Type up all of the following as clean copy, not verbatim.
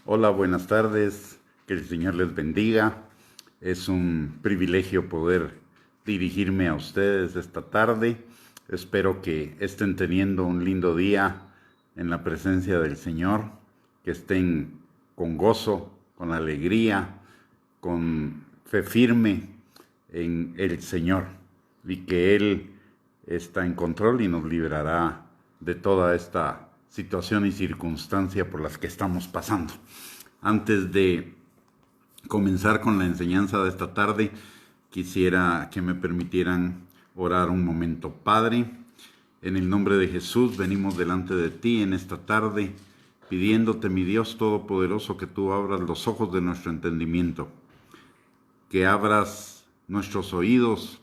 Hola, buenas tardes, que el Señor les bendiga. Es un privilegio poder dirigirme a ustedes esta tarde. Espero que estén teniendo un lindo día en la presencia del Señor, que estén con gozo, con alegría, con fe firme en el Señor y que Él está en control y nos librará de toda esta situación y circunstancia por las que estamos pasando. Antes de comenzar con la enseñanza de esta tarde, quisiera que me permitieran orar un momento. Padre, en el nombre de Jesús venimos delante de ti en esta tarde, pidiéndote, mi Dios Todopoderoso, que tú abras los ojos de nuestro entendimiento, que abras nuestros oídos,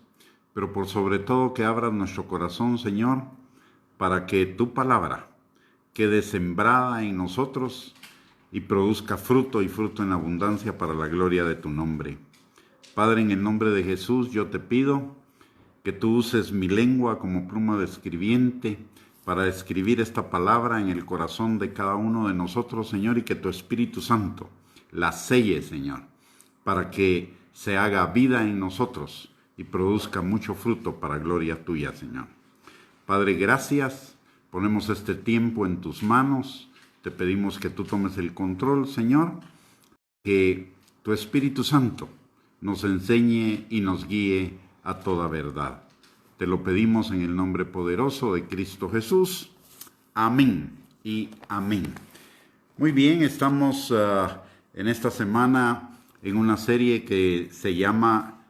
pero por sobre todo que abras nuestro corazón, Señor, para que tu palabra quede sembrada en nosotros y produzca fruto y fruto en abundancia para la gloria de tu nombre. Padre, en el nombre de Jesús yo te pido que tú uses mi lengua como pluma de escribiente para escribir esta palabra en el corazón de cada uno de nosotros, Señor, y que tu Espíritu Santo la selle, Señor, para que se haga vida en nosotros y produzca mucho fruto para gloria tuya, Señor. Padre, gracias. Ponemos este tiempo en tus manos. Te pedimos que tú tomes el control, Señor, que tu Espíritu Santo nos enseñe y nos guíe a toda verdad. Te lo pedimos en el nombre poderoso de Cristo Jesús. Amén y amén. Muy bien, estamos en esta semana en una serie que se llama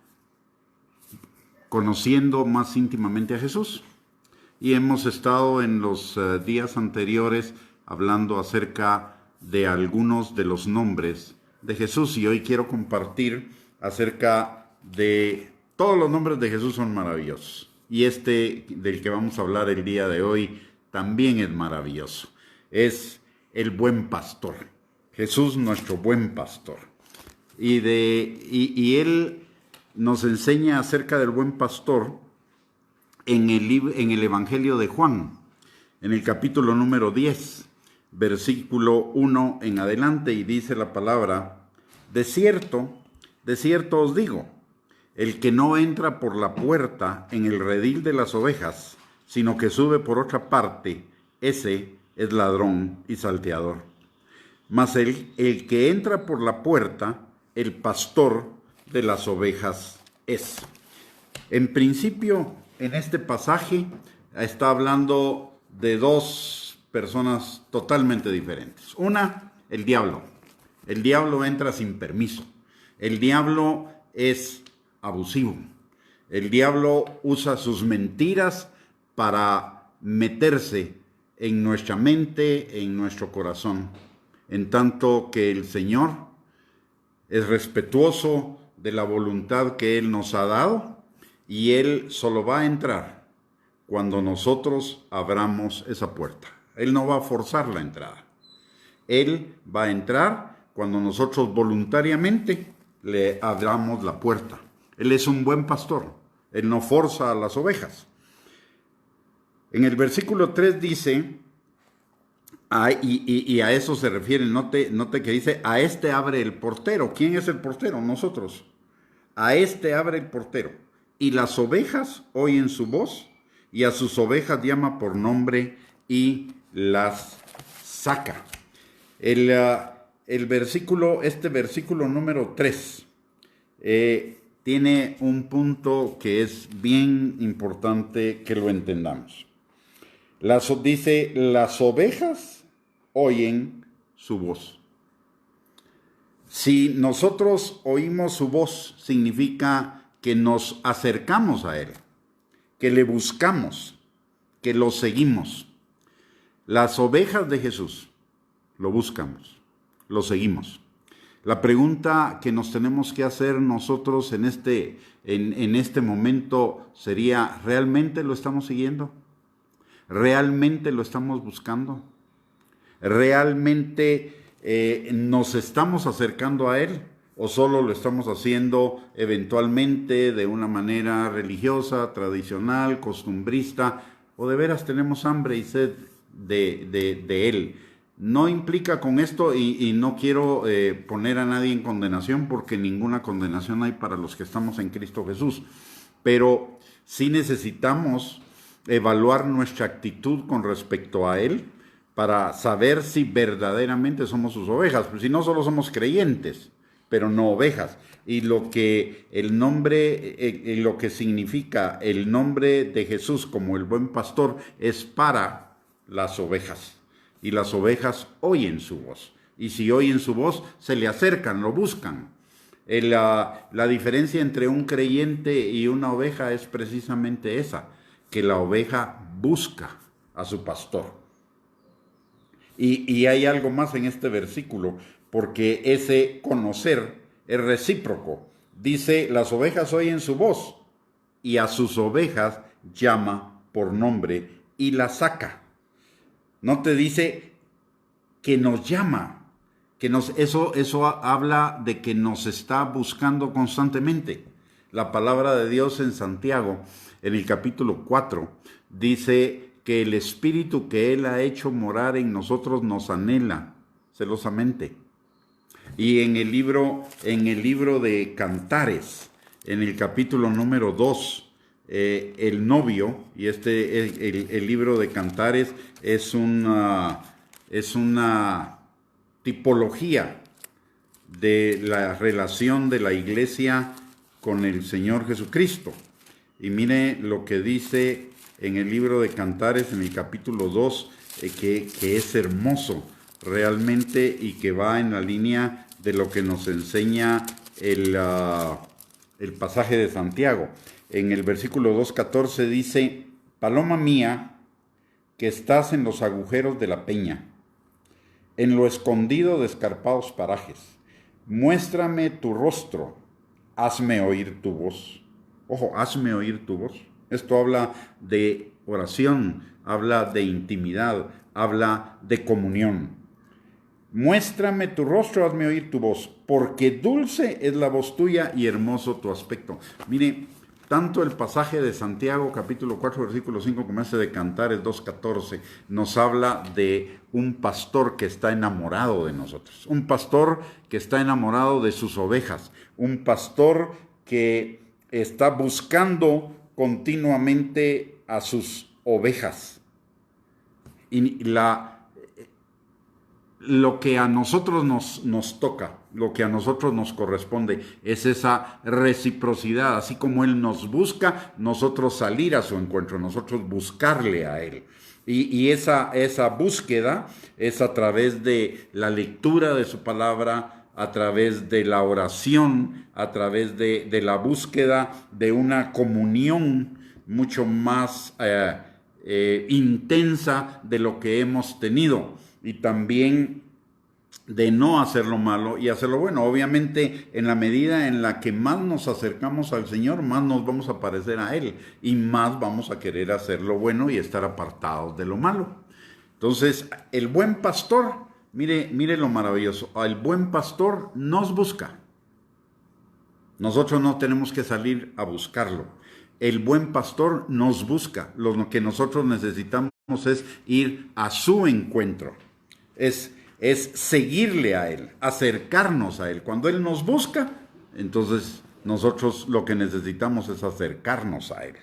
Conociendo más íntimamente a Jesús. Y hemos estado en los días anteriores hablando acerca de algunos de los nombres de Jesús. Y hoy quiero compartir acerca de todos los nombres de Jesús son maravillosos. Y este del que vamos a hablar el día de hoy también es maravilloso. Es el buen pastor. Jesús, nuestro buen pastor. Y Él nos enseña acerca del buen pastor en el Evangelio de Juan, en el capítulo número 10, versículo 1 en adelante, y dice la palabra: de cierto os digo, el que no entra por la puerta en el redil de las ovejas, sino que sube por otra parte, ese es ladrón y salteador. Mas el que entra por la puerta, el pastor de las ovejas es. En principio, en este pasaje está hablando de dos personas totalmente diferentes. Una, el diablo. El diablo entra sin permiso. El diablo es abusivo. El diablo usa sus mentiras para meterse en nuestra mente, en nuestro corazón. En tanto que el Señor es respetuoso de la voluntad que Él nos ha dado, y Él solo va a entrar cuando nosotros abramos esa puerta. Él no va a forzar la entrada. Él va a entrar cuando nosotros voluntariamente le abramos la puerta. Él es un buen pastor. Él no forza a las ovejas. En el versículo 3 dice, y a eso se refiere, note que dice: a este abre el portero. ¿Quién es el portero? Nosotros. A este abre el portero, y las ovejas oyen su voz, y a sus ovejas llama por nombre y las saca. Este versículo número 3 tiene un punto que es bien importante que lo entendamos. Dice: las ovejas oyen su voz. Si nosotros oímos su voz, significa que nos acercamos a Él, que le buscamos, que lo seguimos. Las ovejas de Jesús lo buscamos, lo seguimos. La pregunta que nos tenemos que hacer nosotros en este momento sería: ¿realmente lo estamos siguiendo? ¿Realmente lo estamos buscando? ¿Realmente nos estamos acercando a Él? ¿O solo lo estamos haciendo eventualmente de una manera religiosa, tradicional, costumbrista? ¿O de veras tenemos hambre y sed de Él? No implica con esto, y no quiero poner a nadie en condenación, porque ninguna condenación hay para los que estamos en Cristo Jesús, pero sí necesitamos evaluar nuestra actitud con respecto a Él para saber si verdaderamente somos sus ovejas. Pues si no, solo somos creyentes, pero no ovejas. Y lo que el nombre, lo que significa el nombre de Jesús como el buen pastor es para las ovejas. Y las ovejas oyen su voz. Y si oyen su voz, se le acercan, lo buscan. La diferencia entre un creyente y una oveja es precisamente esa, que la oveja busca a su pastor. Y hay algo más en este versículo, porque ese conocer es recíproco. Dice, las ovejas oyen su voz, y a sus ovejas llama por nombre y las saca. No te dice que nos llama, eso habla de que nos está buscando constantemente. La palabra de Dios en Santiago, en el capítulo 4, dice que el Espíritu que Él ha hecho morar en nosotros nos anhela celosamente. Y en el libro de Cantares, en el capítulo número 2, el novio, y el libro de Cantares es una tipología de la relación de la iglesia con el Señor Jesucristo. Y mire lo que dice en el libro de Cantares, en el capítulo 2, que es hermoso realmente y que va en la línea de lo que nos enseña el pasaje de Santiago. En el versículo 2:14 dice, paloma mía, que estás en los agujeros de la peña, en lo escondido de escarpados parajes, muéstrame tu rostro, hazme oír tu voz. Ojo, hazme oír tu voz. Esto habla de oración, habla de intimidad, habla de comunión. Muéstrame tu rostro, hazme oír tu voz, porque dulce es la voz tuya y hermoso tu aspecto. Mire, tanto el pasaje de Santiago, capítulo 4, versículo 5, como ese de Cantares 2:14, nos habla de un pastor que está enamorado de nosotros, un pastor que está enamorado de sus ovejas, un pastor que está buscando continuamente a sus ovejas. Y lo que a nosotros nos toca, lo que a nosotros nos corresponde, es esa reciprocidad. Así como Él nos busca, nosotros salir a su encuentro, nosotros buscarle a Él. Y esa búsqueda es a través de la lectura de su palabra, a través de la oración, a través de la búsqueda de una comunión mucho más intensa de lo que hemos tenido. Y también de no hacer lo malo y hacer lo bueno. Obviamente, en la medida en la que más nos acercamos al Señor, más nos vamos a parecer a Él y más vamos a querer hacer lo bueno y estar apartados de lo malo. Entonces, el buen pastor, mire lo maravilloso, el buen pastor nos busca. Nosotros no tenemos que salir a buscarlo. El buen pastor nos busca. Lo que nosotros necesitamos es ir a su encuentro. Es seguirle a Él, acercarnos a Él. Cuando Él nos busca, entonces nosotros lo que necesitamos es acercarnos a Él.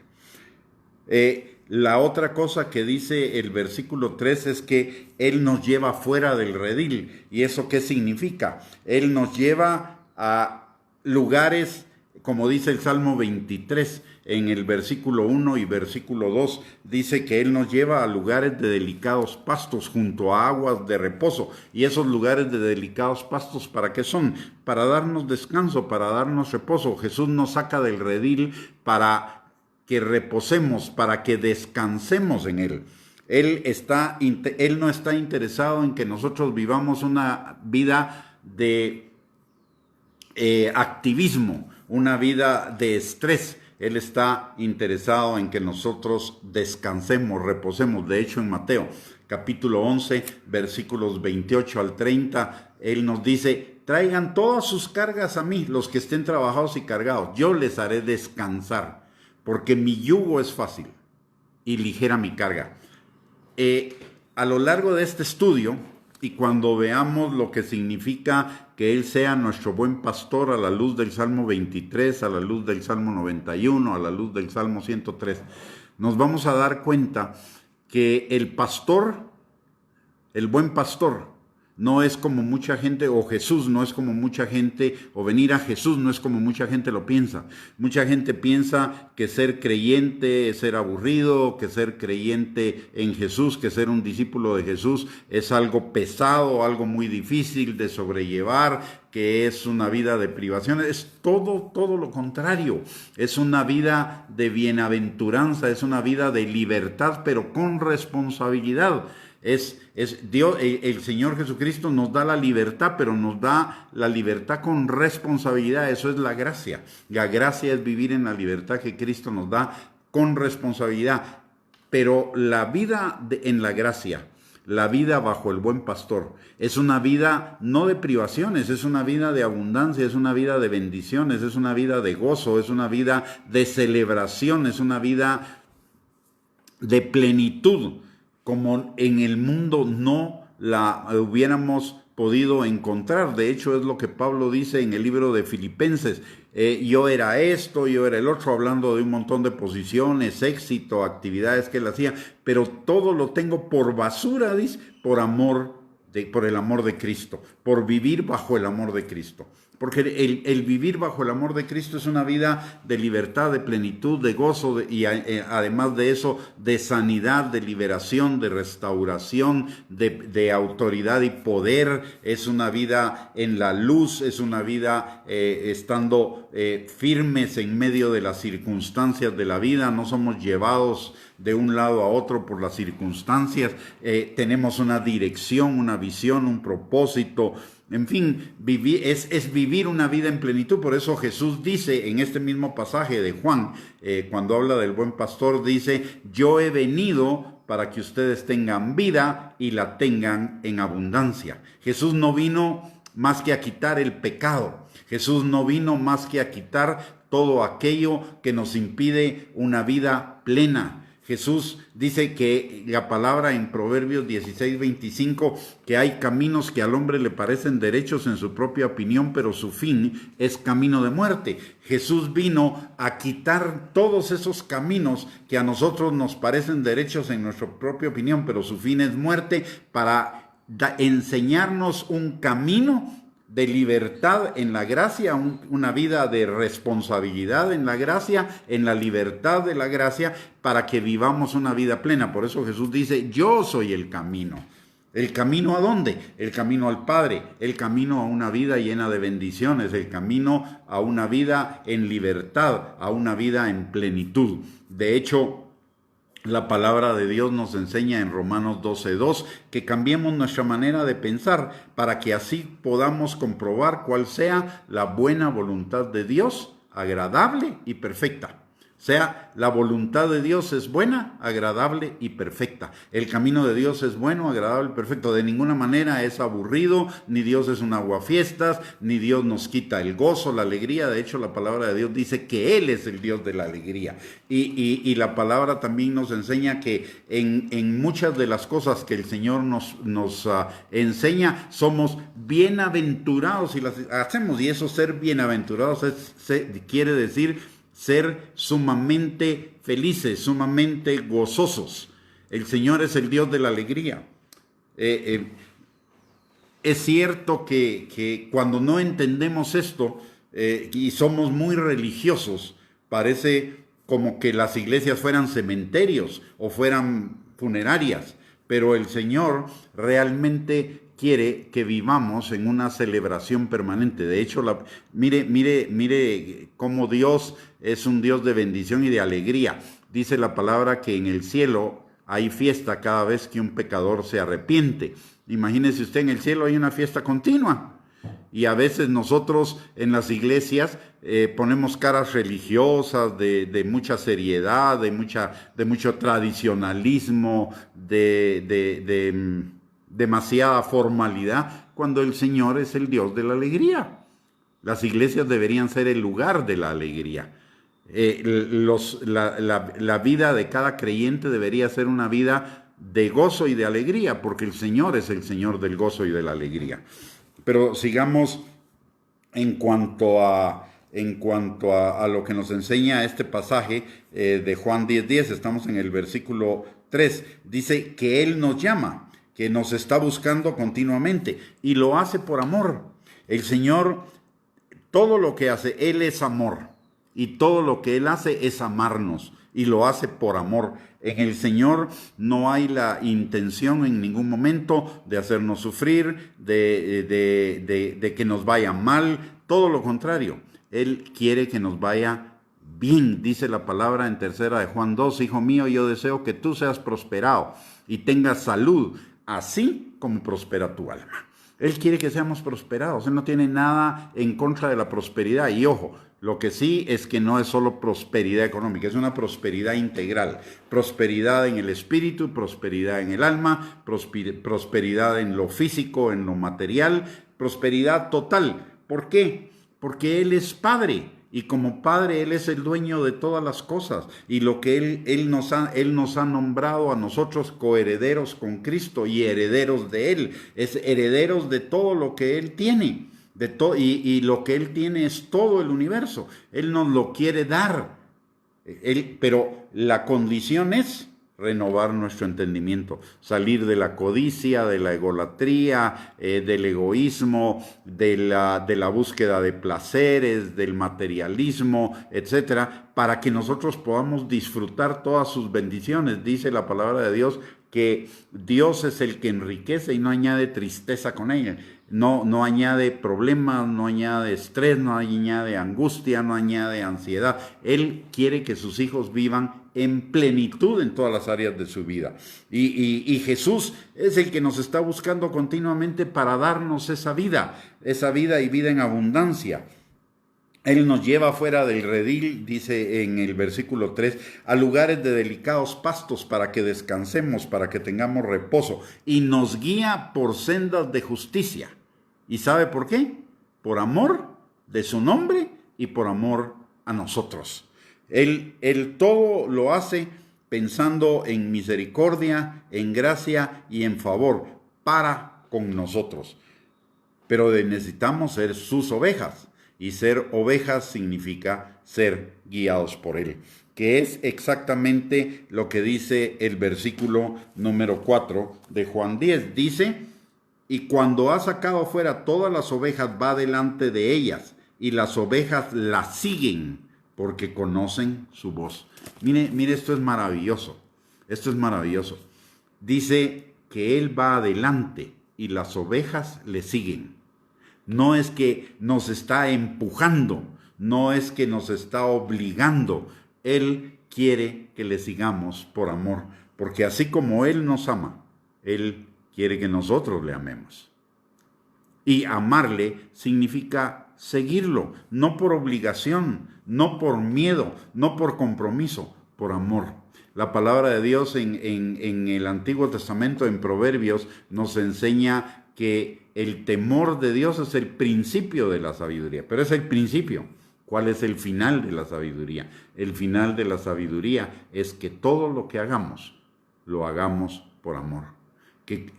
La otra cosa que dice el versículo 3 es que Él nos lleva fuera del redil. ¿Y eso qué significa? Él nos lleva a lugares, como dice el Salmo 23, en el versículo 1 y versículo 2, dice que Él nos lleva a lugares de delicados pastos, junto a aguas de reposo. ¿Y esos lugares de delicados pastos para qué son? Para darnos descanso, para darnos reposo. Jesús nos saca del redil para que reposemos, para que descansemos en Él. Él no está interesado en que nosotros vivamos una vida de activismo, una vida de estrés. Él está interesado en que nosotros descansemos, reposemos. De hecho, en Mateo capítulo 11, versículos 28 al 30, Él nos dice, traigan todas sus cargas a mí, los que estén trabajados y cargados. Yo les haré descansar, porque mi yugo es fácil y ligera mi carga. A lo largo de este estudio, y cuando veamos lo que significa que Él sea nuestro buen pastor a la luz del Salmo 23, a la luz del Salmo 91, a la luz del Salmo 103, nos vamos a dar cuenta que el pastor, el buen pastor, no es como mucha gente, o Jesús no es como mucha gente, o venir a Jesús no es como mucha gente lo piensa. Mucha gente piensa que ser creyente es ser aburrido, que ser creyente en Jesús, que ser un discípulo de Jesús es algo pesado, algo muy difícil de sobrellevar, que es una vida de privaciones. Es todo lo contrario. Es una vida de bienaventuranza, es una vida de libertad, pero con responsabilidad. Es Dios, el Señor Jesucristo nos da la libertad, pero nos da la libertad con responsabilidad. Eso es la gracia. La gracia es vivir en la libertad que Cristo nos da con responsabilidad. Pero la vida en la gracia, la vida bajo el buen pastor, es una vida no de privaciones, es una vida de abundancia, es una vida de bendiciones, es una vida de gozo, es una vida de celebración, es una vida de plenitud, como en el mundo no la hubiéramos podido encontrar. De hecho, es lo que Pablo dice en el libro de Filipenses. Yo era esto, yo era el otro, hablando de un montón de posiciones, éxito, actividades que él hacía, pero todo lo tengo por basura, dice, por el amor de Cristo, por vivir bajo el amor de Cristo. Porque el vivir bajo el amor de Cristo es una vida de libertad, de plenitud, de gozo, y además de eso, de sanidad, de liberación, de restauración, de autoridad y poder. Es una vida en la luz, es una vida estando firmes en medio de las circunstancias de la vida. No somos llevados de un lado a otro por las circunstancias. Tenemos una dirección, una visión, un propósito. En fin, es vivir una vida en plenitud. Por eso Jesús dice en este mismo pasaje de Juan, cuando habla del buen pastor, dice: yo he venido para que ustedes tengan vida y la tengan en abundancia. Jesús no vino más que a quitar el pecado. Jesús no vino más que a quitar todo aquello que nos impide una vida plena. Jesús dice que la palabra en Proverbios 16:25, que hay caminos que al hombre le parecen derechos en su propia opinión, pero su fin es camino de muerte. Jesús vino a quitar todos esos caminos que a nosotros nos parecen derechos en nuestra propia opinión, pero su fin es muerte, para enseñarnos un camino de libertad en la gracia, una vida de responsabilidad en la gracia, en la libertad de la gracia, para que vivamos una vida plena. Por eso Jesús dice: yo soy el camino. ¿El camino a dónde? El camino al Padre, el camino a una vida llena de bendiciones, el camino a una vida en libertad, a una vida en plenitud. De hecho, la palabra de Dios nos enseña en Romanos 12:2 que cambiemos nuestra manera de pensar para que así podamos comprobar cuál sea la buena voluntad de Dios, agradable y perfecta. O sea, la voluntad de Dios es buena, agradable y perfecta. El camino de Dios es bueno, agradable y perfecto. De ninguna manera es aburrido, ni Dios es un aguafiestas, ni Dios nos quita el gozo, la alegría. De hecho, la palabra de Dios dice que Él es el Dios de la alegría. Y la palabra también nos enseña que en muchas de las cosas que el Señor nos enseña, somos bienaventurados y las hacemos. Y eso, ser bienaventurados, quiere decir ser sumamente felices, sumamente gozosos. El Señor es el Dios de la alegría. Es cierto que cuando no entendemos esto y somos muy religiosos, parece como que las iglesias fueran cementerios o fueran funerarias, pero el Señor realmente quiere que vivamos en una celebración permanente. De hecho, mire cómo Dios es un Dios de bendición y de alegría. Dice la palabra que en el cielo hay fiesta cada vez que un pecador se arrepiente. Imagínese usted, en el cielo hay una fiesta continua. Y a veces nosotros en las iglesias ponemos caras religiosas de mucha seriedad, de mucho tradicionalismo, de demasiada formalidad, cuando el Señor es el Dios de la alegría. Las iglesias deberían ser el lugar de la alegría. La vida de cada creyente debería ser una vida de gozo y de alegría, porque el Señor es el Señor del gozo y de la alegría. Pero sigamos en cuanto a lo que nos enseña este pasaje de Juan 10:10, estamos en el versículo 3, dice que Él nos llama, que nos está buscando continuamente y lo hace por amor. El Señor, todo lo que hace, Él es amor y todo lo que Él hace es amarnos y lo hace por amor. En el Señor no hay la intención en ningún momento de hacernos sufrir, de que nos vaya mal, todo lo contrario. Él quiere que nos vaya bien, dice la palabra en 3 de Juan 2, hijo mío, yo deseo que tú seas prosperado y tengas salud, así como prospera tu alma. Él quiere que seamos prosperados, Él no tiene nada en contra de la prosperidad. Y ojo, lo que sí es que no es solo prosperidad económica, es una prosperidad integral. Prosperidad en el espíritu, prosperidad en el alma, prosperidad en lo físico, en lo material, prosperidad total. ¿Por qué? Porque Él es Padre. Y como Padre, Él es el dueño de todas las cosas. Y lo que Él nos ha nombrado a nosotros coherederos con Cristo y herederos de Él. Es herederos de todo lo que Él tiene. Y lo que Él tiene es todo el universo. Él nos lo quiere dar. Pero la condición es renovar nuestro entendimiento, salir de la codicia, de la egolatría, del egoísmo, de la búsqueda de placeres, del materialismo, etcétera, para que nosotros podamos disfrutar todas sus bendiciones. Dice la palabra de Dios que Dios es el que enriquece y no añade tristeza con ella. No añade problemas, no añade estrés, no añade angustia, no añade ansiedad. Él quiere que sus hijos vivan en plenitud en todas las áreas de su vida. Y Jesús es el que nos está buscando continuamente para darnos esa vida y vida en abundancia. Él nos lleva fuera del redil, dice en el versículo 3, a lugares de delicados pastos para que descansemos, para que tengamos reposo. Y nos guía por sendas de justicia. ¿Y sabe por qué? Por amor de su nombre y por amor a nosotros. Él todo lo hace pensando en misericordia, en gracia y en favor para con nosotros. Pero necesitamos ser sus ovejas. Y ser ovejas significa ser guiados por Él, que es exactamente lo que dice el versículo número 4 de Juan 10. Dice, y cuando ha sacado fuera todas las ovejas, va delante de ellas, y las ovejas la siguen, porque conocen su voz. Mire, esto es maravilloso. Esto es maravilloso. Dice que Él va adelante, y las ovejas le siguen. No es que nos está empujando, no es que nos está obligando. Él quiere que le sigamos por amor, porque así como Él nos ama, Él quiere que nosotros le amemos. Y amarle significa seguirlo, no por obligación, no por miedo, no por compromiso, por amor. La palabra de Dios en el Antiguo Testamento, en Proverbios, nos enseña que el temor de Dios es el principio de la sabiduría, pero es el principio. ¿Cuál es el final de la sabiduría? El final de la sabiduría es que todo lo que hagamos, lo hagamos por amor. Que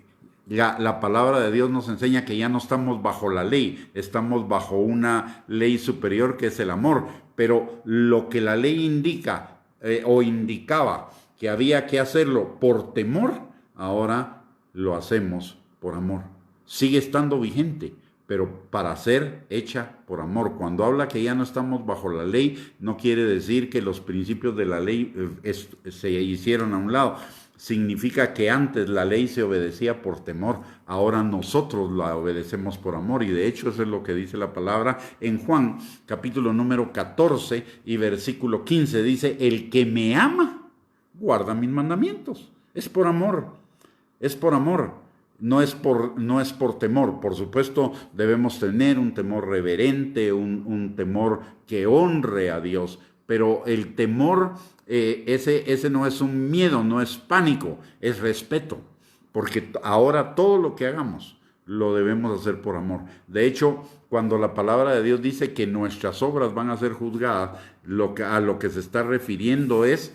la palabra de Dios nos enseña que ya no estamos bajo la ley, estamos bajo una ley superior que es el amor, pero lo que la ley indica o indicaba que había que hacerlo por temor, ahora lo hacemos por amor. Sigue estando vigente, pero para ser hecha por amor. Cuando habla que ya no estamos bajo la ley, no quiere decir que los principios de la ley se hicieron a un lado. Significa que antes la ley se obedecía por temor, ahora nosotros la obedecemos por amor. Y de hecho eso es lo que dice la palabra en Juan, capítulo número 14 y versículo 15. Dice, el que me ama, guarda mis mandamientos. Es por amor, es por amor. No es por temor. Por supuesto, debemos tener un temor reverente, un temor que honre a Dios. Pero el temor, ese no es un miedo, no es pánico, es respeto. Porque ahora todo lo que hagamos lo debemos hacer por amor. De hecho, cuando la palabra de Dios dice que nuestras obras van a ser juzgadas, a lo que se está refiriendo es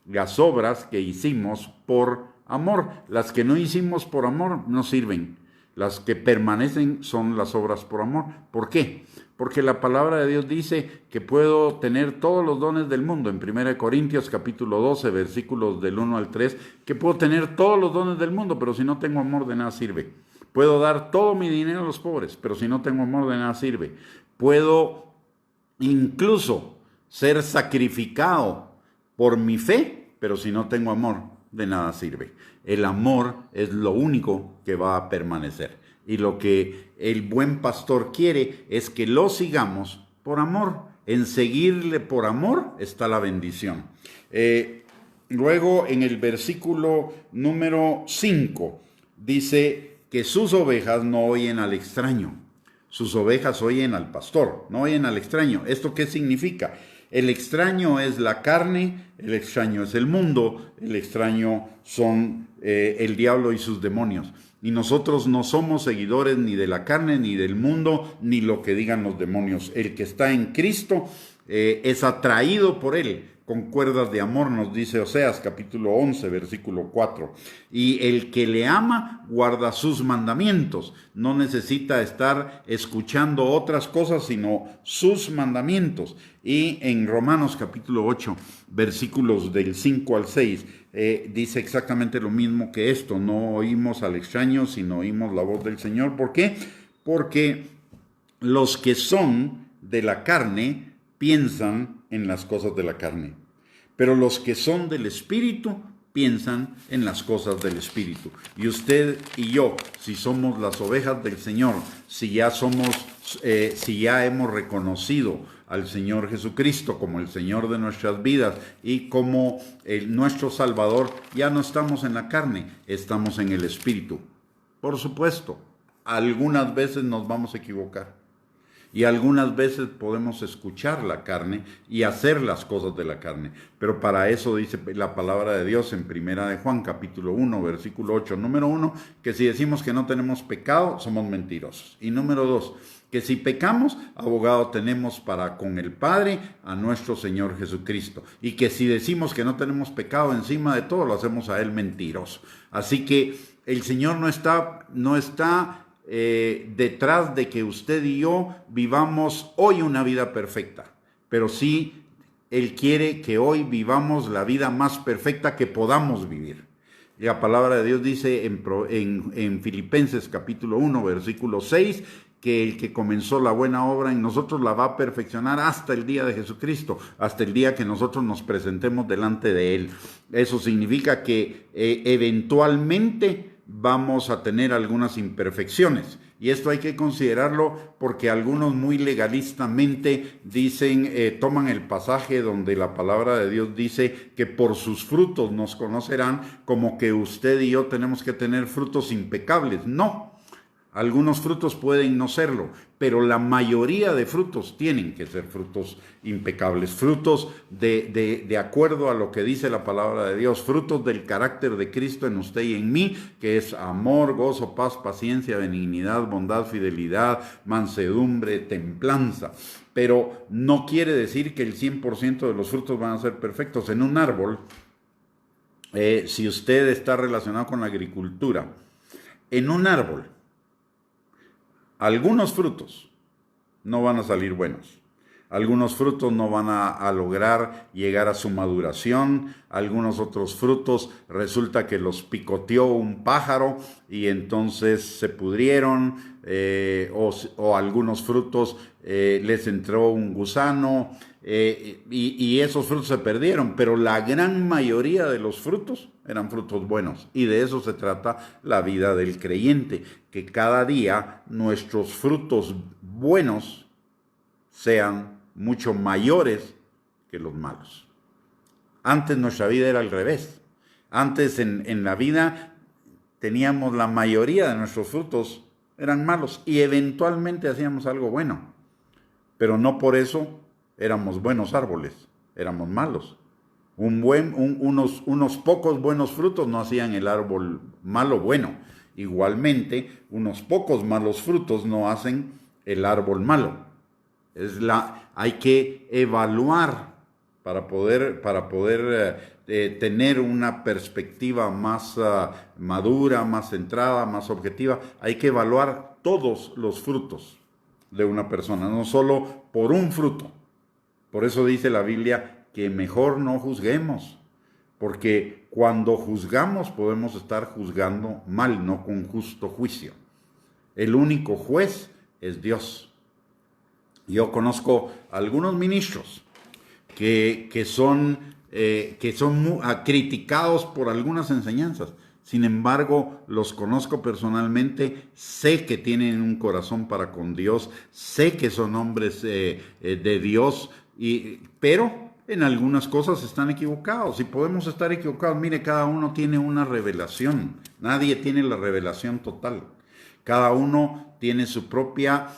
las obras que hicimos por amor. Las que no hicimos por amor no sirven. Las que permanecen son las obras por amor. ¿Por qué? Porque la palabra de Dios dice que puedo tener todos los dones del mundo. En 1 Corintios capítulo 12, versículos del 1 al 3, que puedo tener todos los dones del mundo, pero si no tengo amor de nada sirve. Puedo dar todo mi dinero a los pobres, pero si no tengo amor de nada sirve. Puedo incluso ser sacrificado por mi fe, pero si no tengo amor, de nada sirve. El amor es lo único que va a permanecer. Y lo que el buen pastor quiere es que lo sigamos por amor. En seguirle por amor está la bendición. Luego en el versículo número 5 dice que sus ovejas no oyen al extraño. Sus ovejas oyen al pastor, no oyen al extraño. ¿Esto qué significa? El extraño es la carne, el extraño es el mundo, el extraño son el diablo y sus demonios. Y nosotros no somos seguidores ni de la carne, ni del mundo, ni lo que digan los demonios. El que está en Cristo es atraído por él con cuerdas de amor, nos dice Oseas capítulo 11, versículo 4. Y el que le ama guarda sus mandamientos. No necesita estar escuchando otras cosas, sino sus mandamientos. Y en Romanos capítulo 8, versículos del 5 al 6, dice exactamente lo mismo que esto. No oímos al extraño, sino oímos la voz del Señor. ¿Por qué? Porque los que son de la carne piensan en las cosas de la carne, pero los que son del Espíritu piensan en las cosas del Espíritu. Y usted y yo, si somos las ovejas del Señor, si ya hemos reconocido al Señor Jesucristo como el Señor de nuestras vidas y como nuestro Salvador, ya no estamos en la carne, estamos en el Espíritu. Por supuesto, algunas veces nos vamos a equivocar. Y algunas veces podemos escuchar la carne y hacer las cosas de la carne. Pero para eso dice la palabra de Dios en 1 de Juan, capítulo 1, versículo 8, número 1, que si decimos que no tenemos pecado, somos mentirosos. Y número 2, que si pecamos, abogado tenemos para con el Padre a nuestro Señor Jesucristo. Y que si decimos que no tenemos pecado, encima de todo lo hacemos a Él mentiroso. Así que el Señor no está detrás de que usted y yo vivamos hoy una vida perfecta, pero sí Él quiere que hoy vivamos la vida más perfecta que podamos vivir. La palabra de Dios dice en Filipenses capítulo 1 versículo 6 que el que comenzó la buena obra en nosotros la va a perfeccionar hasta el día de Jesucristo, hasta el día que nosotros nos presentemos delante de Él. Eso significa que eventualmente vamos a tener algunas imperfecciones. Y esto hay que considerarlo porque algunos muy legalistamente dicen, toman el pasaje donde la palabra de Dios dice que por sus frutos nos conocerán, como que usted y yo tenemos que tener frutos impecables. No. Algunos frutos pueden no serlo, pero la mayoría de frutos tienen que ser frutos impecables, frutos de acuerdo a lo que dice la palabra de Dios, frutos del carácter de Cristo en usted y en mí, que es amor, gozo, paz, paciencia, benignidad, bondad, fidelidad, mansedumbre, templanza. Pero no quiere decir que el 100% de los frutos van a ser perfectos. En un árbol, si usted está relacionado con la agricultura, en un árbol, algunos frutos no van a salir buenos. Algunos frutos no van a lograr llegar a su maduración. Algunos otros frutos resulta que los picoteó un pájaro y entonces se pudrieron. O algunos frutos les entró un gusano y esos frutos se perdieron. Pero la gran mayoría de los frutos eran frutos buenos. Y de eso se trata la vida del creyente. Que cada día nuestros frutos buenos sean mucho mayores que los malos. Antes nuestra vida era al revés. Antes en la vida teníamos la mayoría de nuestros frutos eran malos y eventualmente hacíamos algo bueno. Pero no por eso éramos buenos árboles, éramos malos. Unos pocos buenos frutos no hacían el árbol malo bueno. Igualmente, unos pocos malos frutos no hacen el árbol malo. Hay que evaluar para poder tener una perspectiva más madura, más centrada, más objetiva, hay que evaluar todos los frutos de una persona, no solo por un fruto. Por eso dice la Biblia que mejor no juzguemos, porque cuando juzgamos podemos estar juzgando mal, no con justo juicio. El único juez es Dios. Yo conozco algunos ministros que son criticados por algunas enseñanzas. Sin embargo, los conozco personalmente, sé que tienen un corazón para con Dios, sé que son hombres de Dios, pero en algunas cosas están equivocados y podemos estar equivocados. Mire, cada uno tiene una revelación, nadie tiene la revelación total. Cada uno tiene su propia,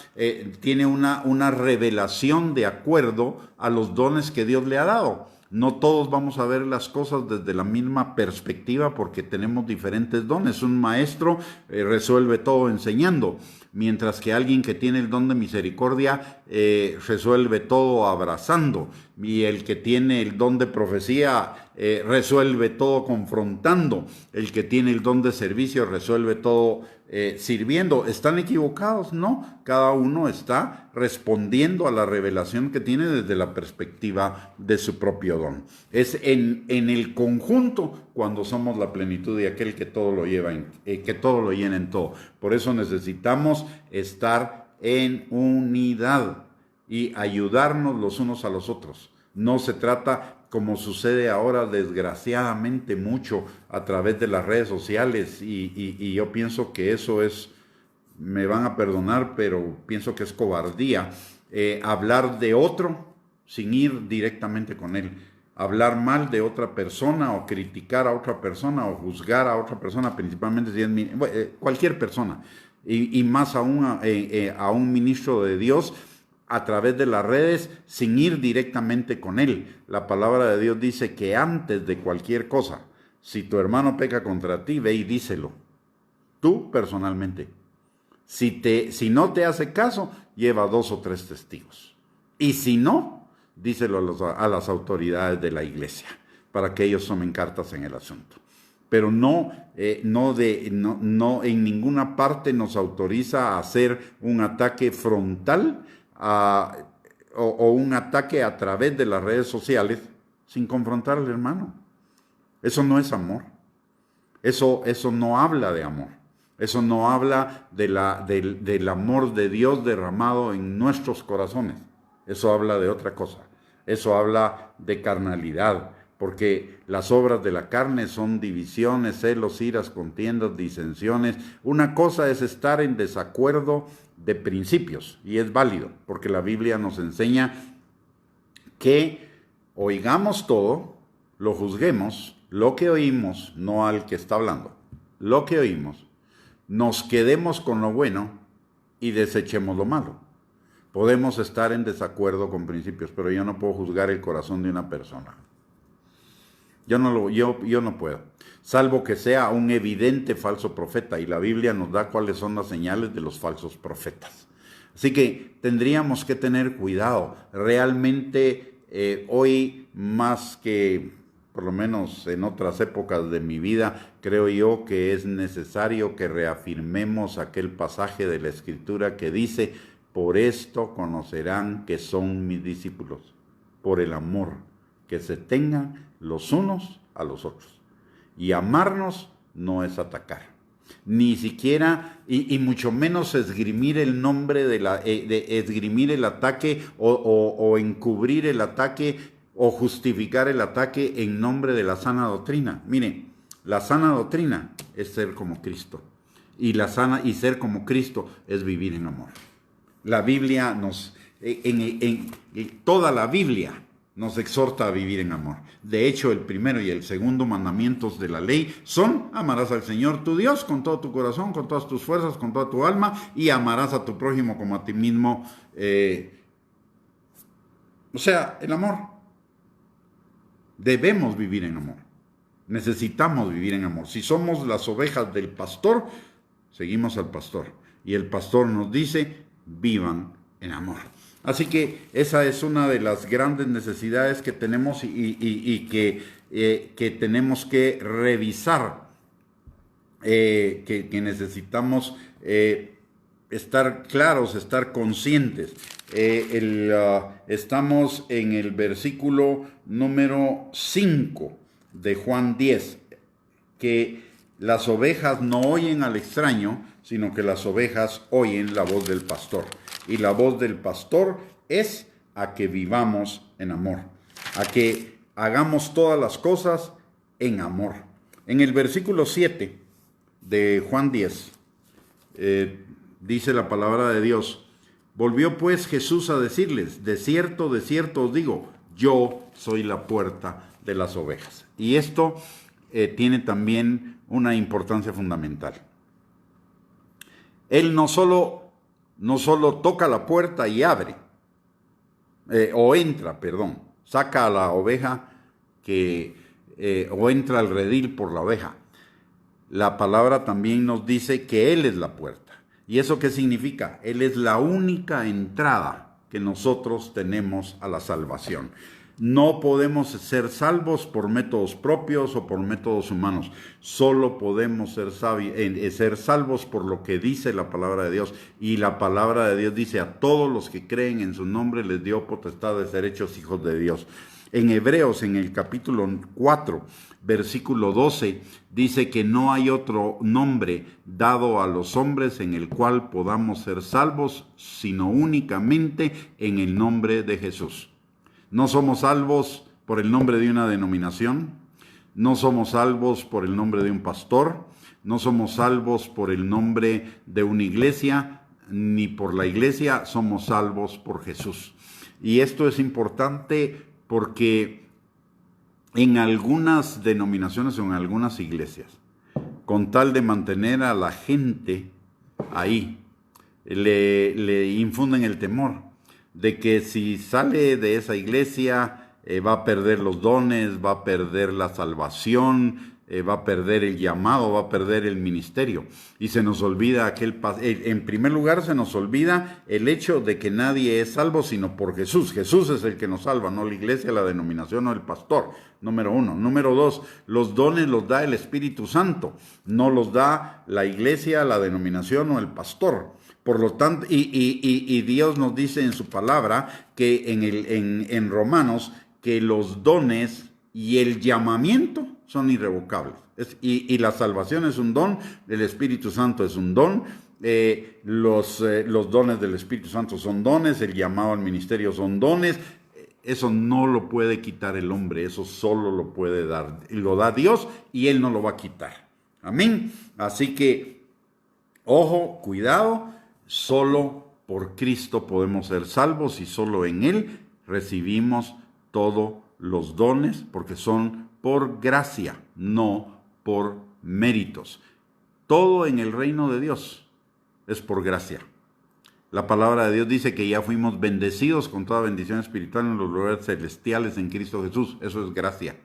tiene una revelación de acuerdo a los dones que Dios le ha dado. No todos vamos a ver las cosas desde la misma perspectiva porque tenemos diferentes dones. Un maestro resuelve todo enseñando, mientras que alguien que tiene el don de misericordia resuelve todo abrazando, y el que tiene el don de profecía resuelve todo confrontando, el que tiene el don de servicio resuelve todo sirviendo. ¿Están equivocados? No, cada uno está respondiendo a la revelación que tiene desde la perspectiva de su propio don. Es en el conjunto cuando somos la plenitud de aquel que todo lo lleva, que todo lo llena en todo. Por eso necesitamos estar en unidad y ayudarnos los unos a los otros. No se trata, como sucede ahora desgraciadamente mucho a través de las redes sociales, y yo pienso que eso es, me van a perdonar, pero pienso que es cobardía, hablar de otro sin ir directamente con él, hablar mal de otra persona o criticar a otra persona o juzgar a otra persona, principalmente si es cualquier persona, y más aún a un ministro de Dios, a través de las redes sin ir directamente con él. La palabra de Dios dice que antes de cualquier cosa, si tu hermano peca contra ti, ve y díselo. Tú personalmente. Si no te hace caso, lleva 2 o 3 testigos. Y si no, díselo a las autoridades de la iglesia, para que ellos tomen cartas en el asunto. Pero no en ninguna parte nos autoriza a hacer un ataque frontal o un ataque a través de las redes sociales sin confrontar al hermano. Eso no es amor. Eso no habla de amor. Eso no habla del amor de Dios derramado en nuestros corazones. Eso habla de otra cosa. Eso habla de carnalidad, porque las obras de la carne son divisiones, celos, iras, contiendas, disensiones. Una cosa es estar en desacuerdo de principios, y es válido, porque la Biblia nos enseña que oigamos todo, lo juzguemos, lo que oímos, no al que está hablando, lo que oímos, nos quedemos con lo bueno y desechemos lo malo. Podemos estar en desacuerdo con principios, pero yo no puedo juzgar el corazón de una persona. Yo no puedo, salvo que sea un evidente falso profeta, y la Biblia nos da cuáles son las señales de los falsos profetas. Así que tendríamos que tener cuidado. Realmente hoy, más que por lo menos en otras épocas de mi vida, creo yo que es necesario que reafirmemos aquel pasaje de la Escritura que dice: por esto conocerán que son mis discípulos, por el amor que se tengan los unos a los otros. Y amarnos no es atacar, ni siquiera, y mucho menos esgrimir el nombre de esgrimir el ataque o encubrir el ataque o justificar el ataque en nombre de la sana doctrina. Miren, la sana doctrina es ser como Cristo, y ser como Cristo es vivir en amor. La Biblia toda la Biblia nos exhorta a vivir en amor. De hecho, el primero y el segundo mandamientos de la ley son: amarás al Señor tu Dios con todo tu corazón, con todas tus fuerzas, con toda tu alma, y amarás a tu prójimo como a ti mismo. O sea, el amor. Debemos vivir en amor. Necesitamos vivir en amor. Si somos las ovejas del pastor, seguimos al pastor. Y el pastor nos dice: vivan en amor. Así que esa es una de las grandes necesidades que tenemos y que tenemos que revisar, que necesitamos estar claros, estar conscientes. Estamos en el versículo número 5 de Juan 10, que las ovejas no oyen al extraño, sino que las ovejas oyen la voz del pastor. Y la voz del pastor es a que vivamos en amor, a que hagamos todas las cosas en amor. En el versículo 7 de Juan 10, dice la palabra de Dios: volvió pues Jesús a decirles, de cierto os digo, yo soy la puerta de las ovejas. Y esto tiene también una importancia fundamental. Él no solo toca la puerta y abre, saca a la oveja o entra al redil por la oveja. La palabra también nos dice que Él es la puerta. ¿Y eso qué significa? Él es la única entrada que nosotros tenemos a la salvación. No podemos ser salvos por métodos propios o por métodos humanos. Solo podemos ser salvos por lo que dice la palabra de Dios. Y la palabra de Dios dice: a todos los que creen en su nombre les dio potestad de ser hechos hijos de Dios. En Hebreos, en el capítulo 4, versículo 12, dice que no hay otro nombre dado a los hombres en el cual podamos ser salvos, sino únicamente en el nombre de Jesús. No somos salvos por el nombre de una denominación, no somos salvos por el nombre de un pastor, no somos salvos por el nombre de una iglesia, ni por la iglesia, somos salvos por Jesús. Y esto es importante porque en algunas denominaciones o en algunas iglesias, con tal de mantener a la gente ahí, le infunden el temor de que si sale de esa iglesia va a perder los dones, va a perder la salvación, va a perder el llamado, va a perder el ministerio. Y se nos olvida en primer lugar se nos olvida el hecho de que nadie es salvo sino por Jesús. Jesús es el que nos salva, no la iglesia, la denominación o el pastor. Número 1. Número 2, los dones los da el Espíritu Santo, no los da la iglesia, la denominación o el pastor. Por lo tanto, y Dios nos dice en su palabra que en Romanos que los dones y el llamamiento son irrevocables. Y la salvación es un don, el Espíritu Santo es un don, los dones del Espíritu Santo son dones, el llamado al ministerio son dones. Eso no lo puede quitar el hombre, eso solo lo puede dar. Lo da Dios y Él no lo va a quitar. Amén. Así que, ojo, cuidado. Solo por Cristo podemos ser salvos y solo en Él recibimos todos los dones, porque son por gracia, no por méritos. Todo en el reino de Dios es por gracia. La palabra de Dios dice que ya fuimos bendecidos con toda bendición espiritual en los lugares celestiales en Cristo Jesús. Eso es gracia.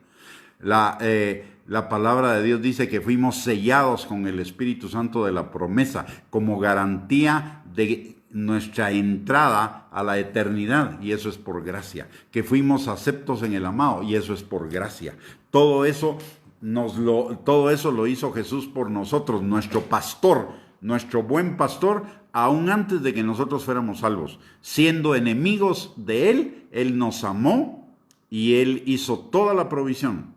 La palabra de Dios dice que fuimos sellados con el Espíritu Santo de la promesa como garantía de nuestra entrada a la eternidad, y eso es por gracia. Que fuimos aceptos en el amado, y eso es por gracia. Todo eso lo hizo Jesús por nosotros, nuestro pastor, nuestro buen pastor, aún antes de que nosotros fuéramos salvos. Siendo enemigos de Él, Él nos amó y Él hizo toda la provisión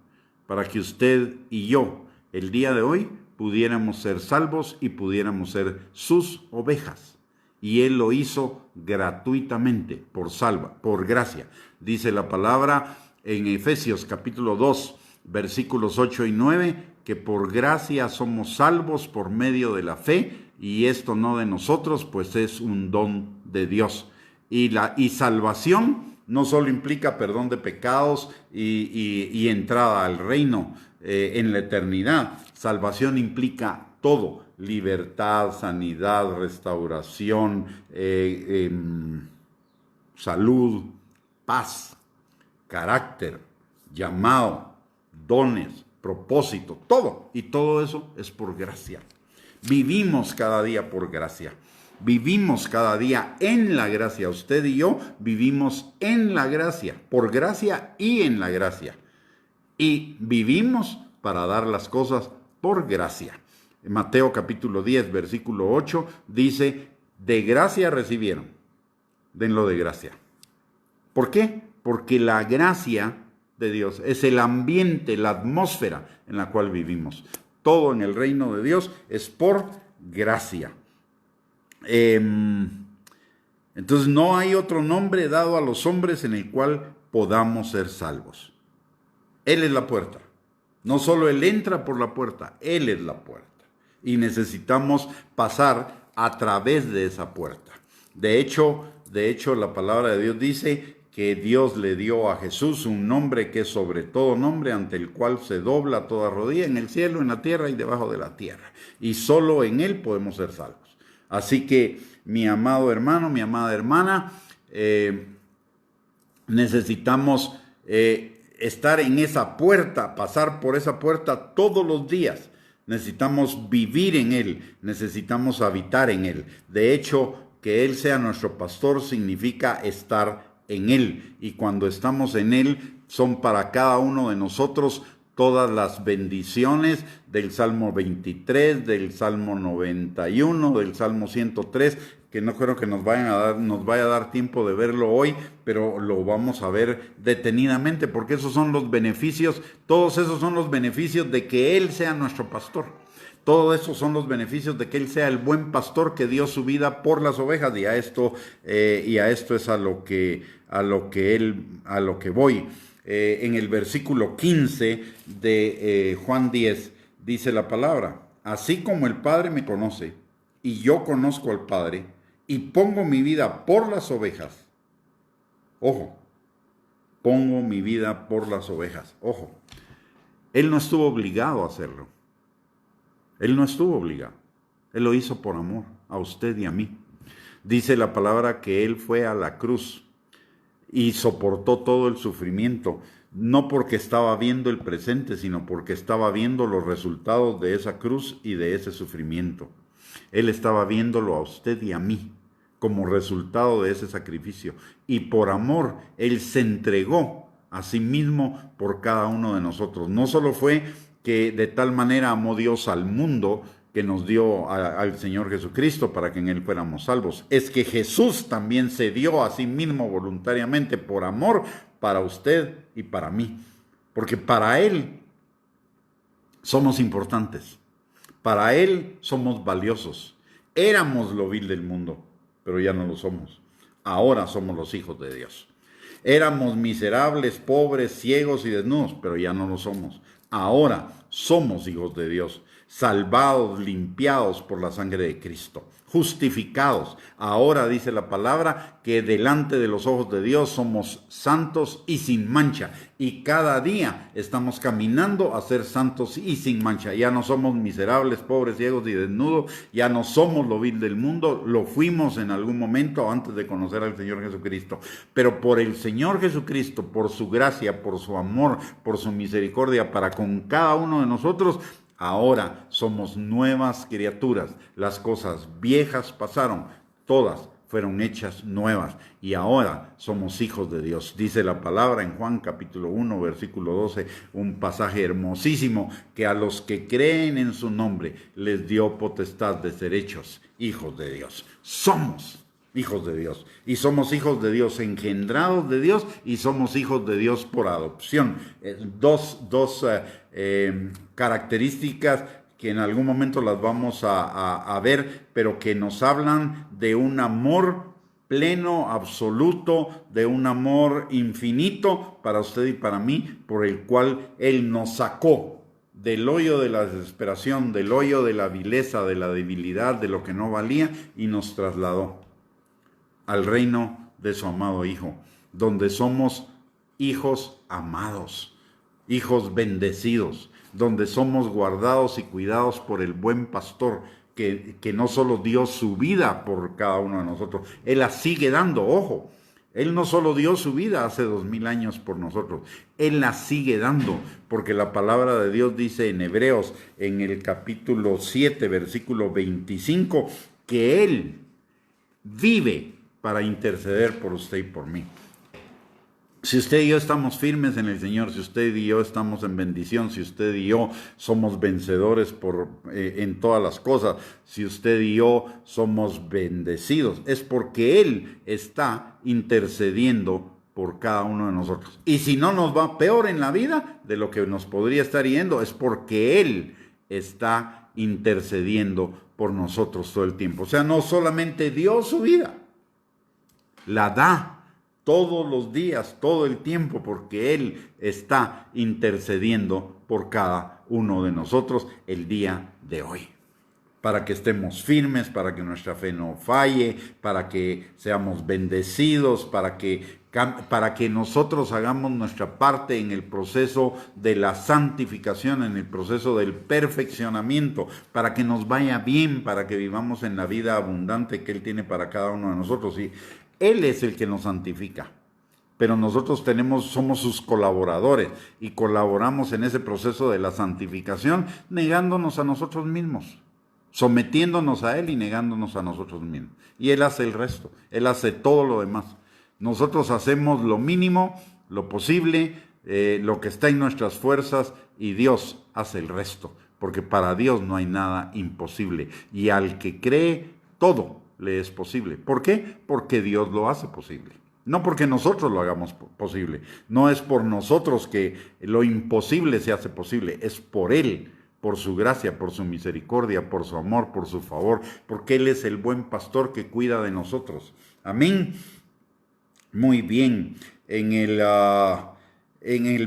para que usted y yo, el día de hoy, pudiéramos ser salvos y pudiéramos ser sus ovejas. Y Él lo hizo gratuitamente, por gracia. Dice la palabra en Efesios capítulo 2, versículos 8 y 9, que por gracia somos salvos por medio de la fe, y esto no de nosotros, pues es un don de Dios. Y salvación no solo implica perdón de pecados y entrada al reino en la eternidad. Salvación implica todo: libertad, sanidad, restauración, salud, paz, carácter, llamado, dones, propósito, todo. Y todo eso es por gracia. Vivimos cada día por gracia. Vivimos cada día en la gracia. Usted y yo vivimos en la gracia, por gracia y en la gracia. Y vivimos para dar las cosas por gracia. En Mateo capítulo 10, versículo 8, dice, de gracia recibieron, denlo de gracia. ¿Por qué? Porque la gracia de Dios es el ambiente, la atmósfera en la cual vivimos. Todo en el reino de Dios es por gracia. Entonces no hay otro nombre dado a los hombres en el cual podamos ser salvos. Él es la puerta. No solo Él entra por la puerta, Él es la puerta. Y necesitamos pasar a través de esa puerta. De hecho, la palabra de Dios dice que Dios le dio a Jesús un nombre que es sobre todo nombre, ante el cual se dobla toda rodilla en el cielo, en la tierra y debajo de la tierra. Y solo en Él podemos ser salvos. Así que, mi amado hermano, mi amada hermana, necesitamos estar en esa puerta, pasar por esa puerta todos los días. Necesitamos vivir en Él, necesitamos habitar en Él. De hecho, que Él sea nuestro pastor significa estar en Él. Y cuando estamos en Él, son para cada uno de nosotros todas las bendiciones del Salmo 23, del Salmo 91, del Salmo 103, que no creo que nos vaya a dar tiempo de verlo hoy, pero lo vamos a ver detenidamente, porque esos son los beneficios, todos esos son los beneficios de que Él sea nuestro pastor. Todos esos son los beneficios de que Él sea el buen pastor que dio su vida por las ovejas, y a esto es a lo que voy. En el versículo 15 de Juan 10 dice la palabra: así como el Padre me conoce y yo conozco al Padre y pongo mi vida por las ovejas. Ojo, pongo mi vida por las ovejas. Ojo, Él no estuvo obligado a hacerlo. Él no estuvo obligado. Él lo hizo por amor a usted y a mí. Dice la palabra que Él fue a la cruz y soportó todo el sufrimiento, no porque estaba viendo el presente, sino porque estaba viendo los resultados de esa cruz y de ese sufrimiento. Él estaba viéndolo a usted y a mí como resultado de ese sacrificio. Y por amor, Él se entregó a sí mismo por cada uno de nosotros. No solo fue que de tal manera amó Dios al mundo, que nos dio al Señor Jesucristo para que en Él fuéramos salvos. Es que Jesús también se dio a sí mismo voluntariamente por amor para usted y para mí. Porque para Él somos importantes. Para Él somos valiosos. Éramos lo vil del mundo, pero ya no lo somos. Ahora somos los hijos de Dios. Éramos miserables, pobres, ciegos y desnudos, pero ya no lo somos. Ahora somos hijos de Dios, salvados, limpiados por la sangre de Cristo, justificados. Ahora dice la palabra que delante de los ojos de Dios somos santos y sin mancha. Y cada día estamos caminando a ser santos y sin mancha. Ya no somos miserables, pobres, ciegos y desnudos. Ya no somos lo vil del mundo. Lo fuimos en algún momento antes de conocer al Señor Jesucristo. Pero por el Señor Jesucristo, por su gracia, por su amor, por su misericordia para con cada uno de nosotros, ahora somos nuevas criaturas. Las cosas viejas pasaron, todas fueron hechas nuevas y ahora somos hijos de Dios. Dice la palabra en Juan capítulo 1, versículo 12, un pasaje hermosísimo, que a los que creen en su nombre les dio potestad de ser hechos hijos de Dios. Somos hijos de Dios, y somos hijos de Dios engendrados de Dios, y somos hijos de Dios por adopción. Dos características que en algún momento las vamos a ver, pero que nos hablan de un amor pleno, absoluto, de un amor infinito para usted y para mí, por el cual Él nos sacó del hoyo de la desesperación, del hoyo de la vileza, de la debilidad, de lo que no valía, y nos trasladó al reino de su amado Hijo, donde somos hijos amados, hijos bendecidos, donde somos guardados y cuidados por el buen pastor, que no solo dio su vida por cada uno de nosotros, Él la sigue dando, ojo. Él no solo dio su vida hace 2000 años por nosotros, Él la sigue dando, porque la palabra de Dios dice en Hebreos, en el capítulo 7, versículo 25, que Él vive para interceder por usted y por mí. Si usted y yo estamos firmes en el Señor, si usted y yo estamos en bendición, si usted y yo somos vencedores en todas las cosas, si usted y yo somos bendecidos, es porque Él está intercediendo por cada uno de nosotros. Y si no nos va peor en la vida de lo que nos podría estar yendo, es porque Él está intercediendo por nosotros todo el tiempo. O sea, no solamente dio su vida, la da todos los días, todo el tiempo, porque Él está intercediendo por cada uno de nosotros el día de hoy. Para que estemos firmes, para que nuestra fe no falle, para que seamos bendecidos, para que nosotros hagamos nuestra parte en el proceso de la santificación, en el proceso del perfeccionamiento, para que nos vaya bien, para que vivamos en la vida abundante que Él tiene para cada uno de nosotros. Y Él es el que nos santifica, pero nosotros somos sus colaboradores y colaboramos en ese proceso de la santificación negándonos a nosotros mismos, sometiéndonos a Él y negándonos a nosotros mismos. Y Él hace el resto, Él hace todo lo demás. Nosotros hacemos lo mínimo, lo posible, lo que está en nuestras fuerzas, y Dios hace el resto, porque para Dios no hay nada imposible. Y al que cree, todo le es posible. ¿Por qué? Porque Dios lo hace posible. No porque nosotros lo hagamos posible. No es por nosotros que lo imposible se hace posible. Es por Él, por su gracia, por su misericordia, por su amor, por su favor. Porque Él es el buen pastor que cuida de nosotros. Amén. Muy bien. En el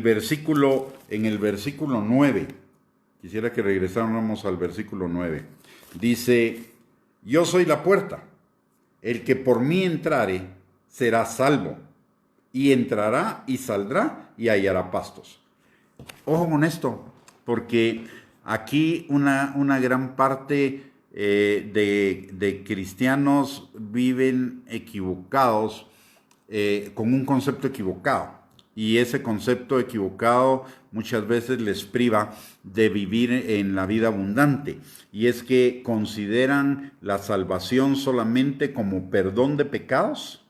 versículo 9. Quisiera que regresáramos al versículo 9. Dice: yo soy la puerta, el que por mí entrare será salvo, y entrará y saldrá y hallará pastos. Ojo con esto, porque aquí una gran parte de cristianos viven equivocados, con un concepto equivocado. Y ese concepto equivocado muchas veces les priva de vivir en la vida abundante. Y es que consideran la salvación solamente como perdón de pecados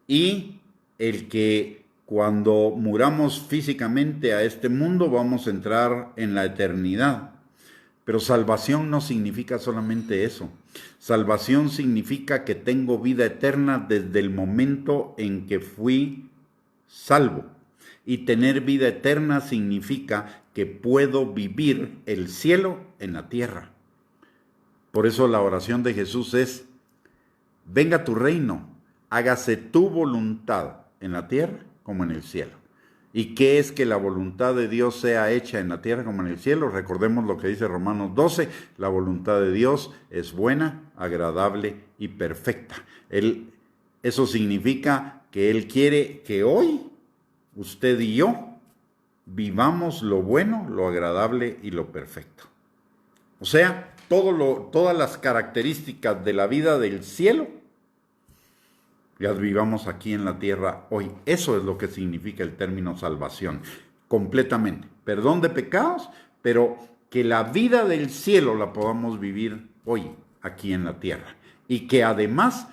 y el que cuando muramos físicamente a este mundo vamos a entrar en la eternidad. Pero salvación no significa solamente eso. Salvación significa que tengo vida eterna desde el momento en que fui salvo. Y tener vida eterna significa que puedo vivir el cielo en la tierra. Por eso la oración de Jesús es: venga tu reino, hágase tu voluntad en la tierra como en el cielo. ¿Y qué es que la voluntad de Dios sea hecha en la tierra como en el cielo? Recordemos lo que dice Romanos 12, la voluntad de Dios es buena, agradable y perfecta. Eso significa que Él quiere que hoy usted y yo vivamos lo bueno, lo agradable y lo perfecto. O sea, todas las características de la vida del cielo las vivamos aquí en la tierra hoy. Eso es lo que significa el término salvación, completamente. Perdón de pecados, pero que la vida del cielo la podamos vivir hoy aquí en la tierra. Y que además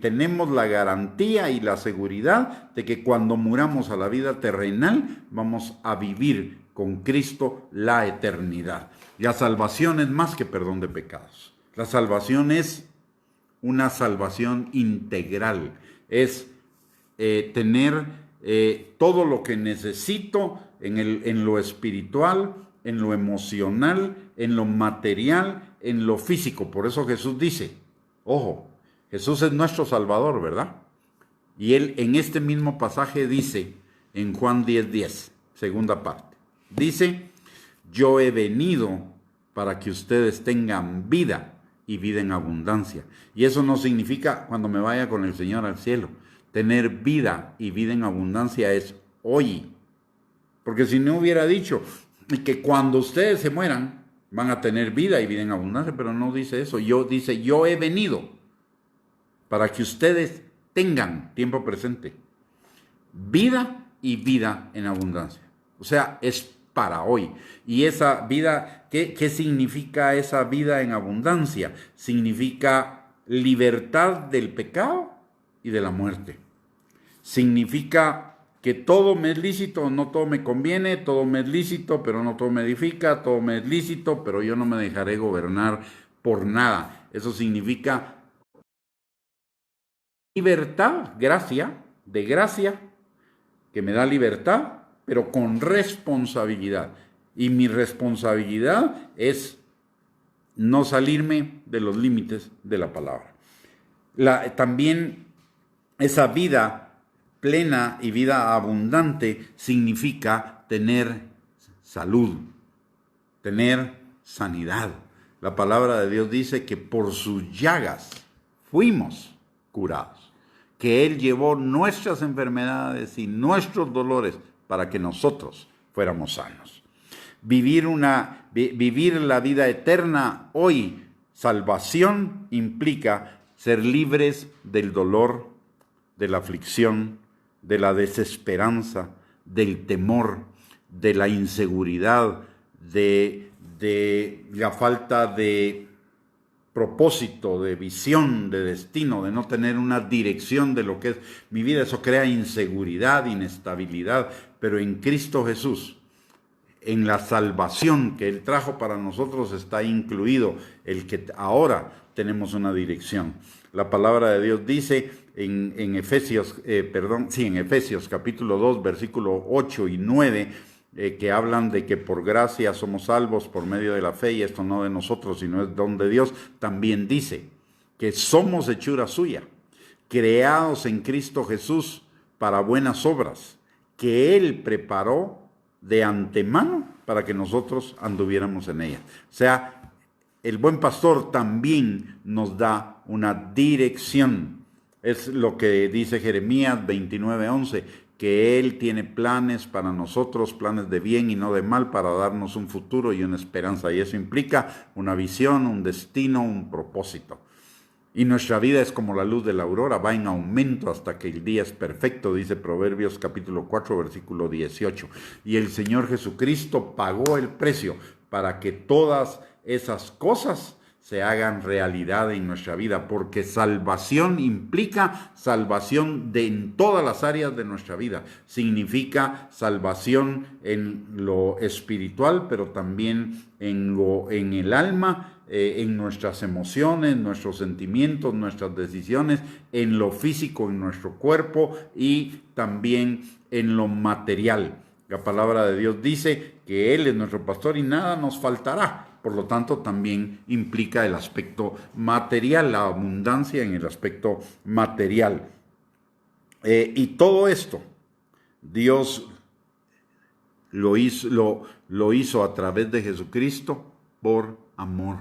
tenemos la garantía y la seguridad de que cuando muramos a la vida terrenal vamos a vivir con Cristo la eternidad. La salvación es más que perdón de pecados. La salvación es una salvación integral, es tener todo lo que necesito en lo espiritual, en lo emocional, en lo material, en lo físico. Por eso Jesús dice, ojo, Jesús es nuestro Salvador, ¿verdad? Y Él en este mismo pasaje dice, en Juan 10:10, segunda parte, dice: yo he venido para que ustedes tengan vida y vida en abundancia. Y eso no significa cuando me vaya con el Señor al cielo. Tener vida y vida en abundancia es hoy. Porque si no hubiera dicho que cuando ustedes se mueran van a tener vida y vida en abundancia, pero no dice eso. Dice, yo he venido para que ustedes tengan, tiempo presente, vida y vida en abundancia. O sea, es para hoy. Y esa vida, ¿qué significa esa vida en abundancia? Significa libertad del pecado y de la muerte. Significa que todo me es lícito, no todo me conviene, todo me es lícito, pero no todo me edifica, todo me es lícito, pero yo no me dejaré gobernar por nada. Eso significa libertad, gracia, de gracia, que me da libertad, pero con responsabilidad. Y mi responsabilidad es no salirme de los límites de la palabra. También esa vida plena y vida abundante significa tener salud, tener sanidad. La palabra de Dios dice que por sus llagas fuimos curados, que Él llevó nuestras enfermedades y nuestros dolores para que nosotros fuéramos sanos. Vivir la vida eterna hoy, salvación, implica ser libres del dolor, de la aflicción, de la desesperanza, del temor, de la inseguridad, de la falta de propósito, de visión, de destino, de no tener una dirección de lo que es mi vida. Eso crea inseguridad, inestabilidad, pero en Cristo Jesús, en la salvación que Él trajo para nosotros, está incluido el que ahora tenemos una dirección. La palabra de Dios dice en Efesios capítulo 2, versículo 8 y 9, que hablan de que por gracia somos salvos por medio de la fe, y esto no de nosotros, sino es don de Dios. También dice que somos hechura suya, creados en Cristo Jesús para buenas obras, que Él preparó de antemano para que nosotros anduviéramos en ellas. O sea, el buen pastor también nos da una dirección. Es lo que dice Jeremías 29:11, que Él tiene planes para nosotros, planes de bien y no de mal, para darnos un futuro y una esperanza. Y eso implica una visión, un destino, un propósito. Y nuestra vida es como la luz de la aurora, va en aumento hasta que el día es perfecto, dice Proverbios capítulo 4, versículo 18. Y el Señor Jesucristo pagó el precio para que todas esas cosas se hagan realidad en nuestra vida, porque salvación implica salvación en todas las áreas de nuestra vida. Significa salvación en lo espiritual, pero también en el alma, en nuestras emociones, nuestros sentimientos, nuestras decisiones, en lo físico, en nuestro cuerpo, y también en lo material. La palabra de Dios dice que Él es nuestro pastor y nada nos faltará. Por lo tanto, también implica el aspecto material, la abundancia en el aspecto material. Y todo esto, Dios lo hizo a través de Jesucristo por amor.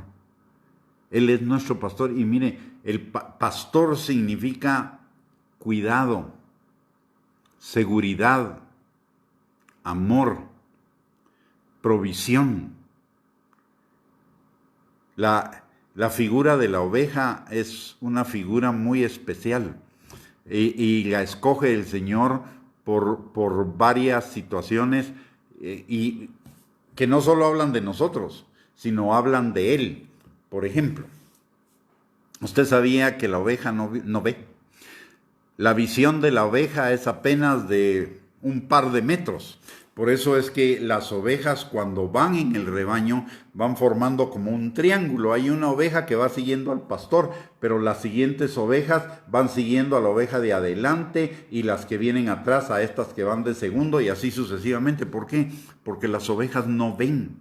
Él es nuestro pastor. Y mire, el pastor significa cuidado, seguridad, amor, provisión. La figura de la oveja es una figura muy especial y la escoge el Señor por varias situaciones y que no solo hablan de nosotros, sino hablan de Él. Por ejemplo, usted sabía que la oveja no ve. La visión de la oveja es apenas de un par de metros. Por eso es que las ovejas, cuando van en el rebaño, van formando como un triángulo. Hay una oveja que va siguiendo al pastor, pero las siguientes ovejas van siguiendo a la oveja de adelante, y las que vienen atrás a estas que van de segundo, y así sucesivamente. ¿Por qué? Porque las ovejas no ven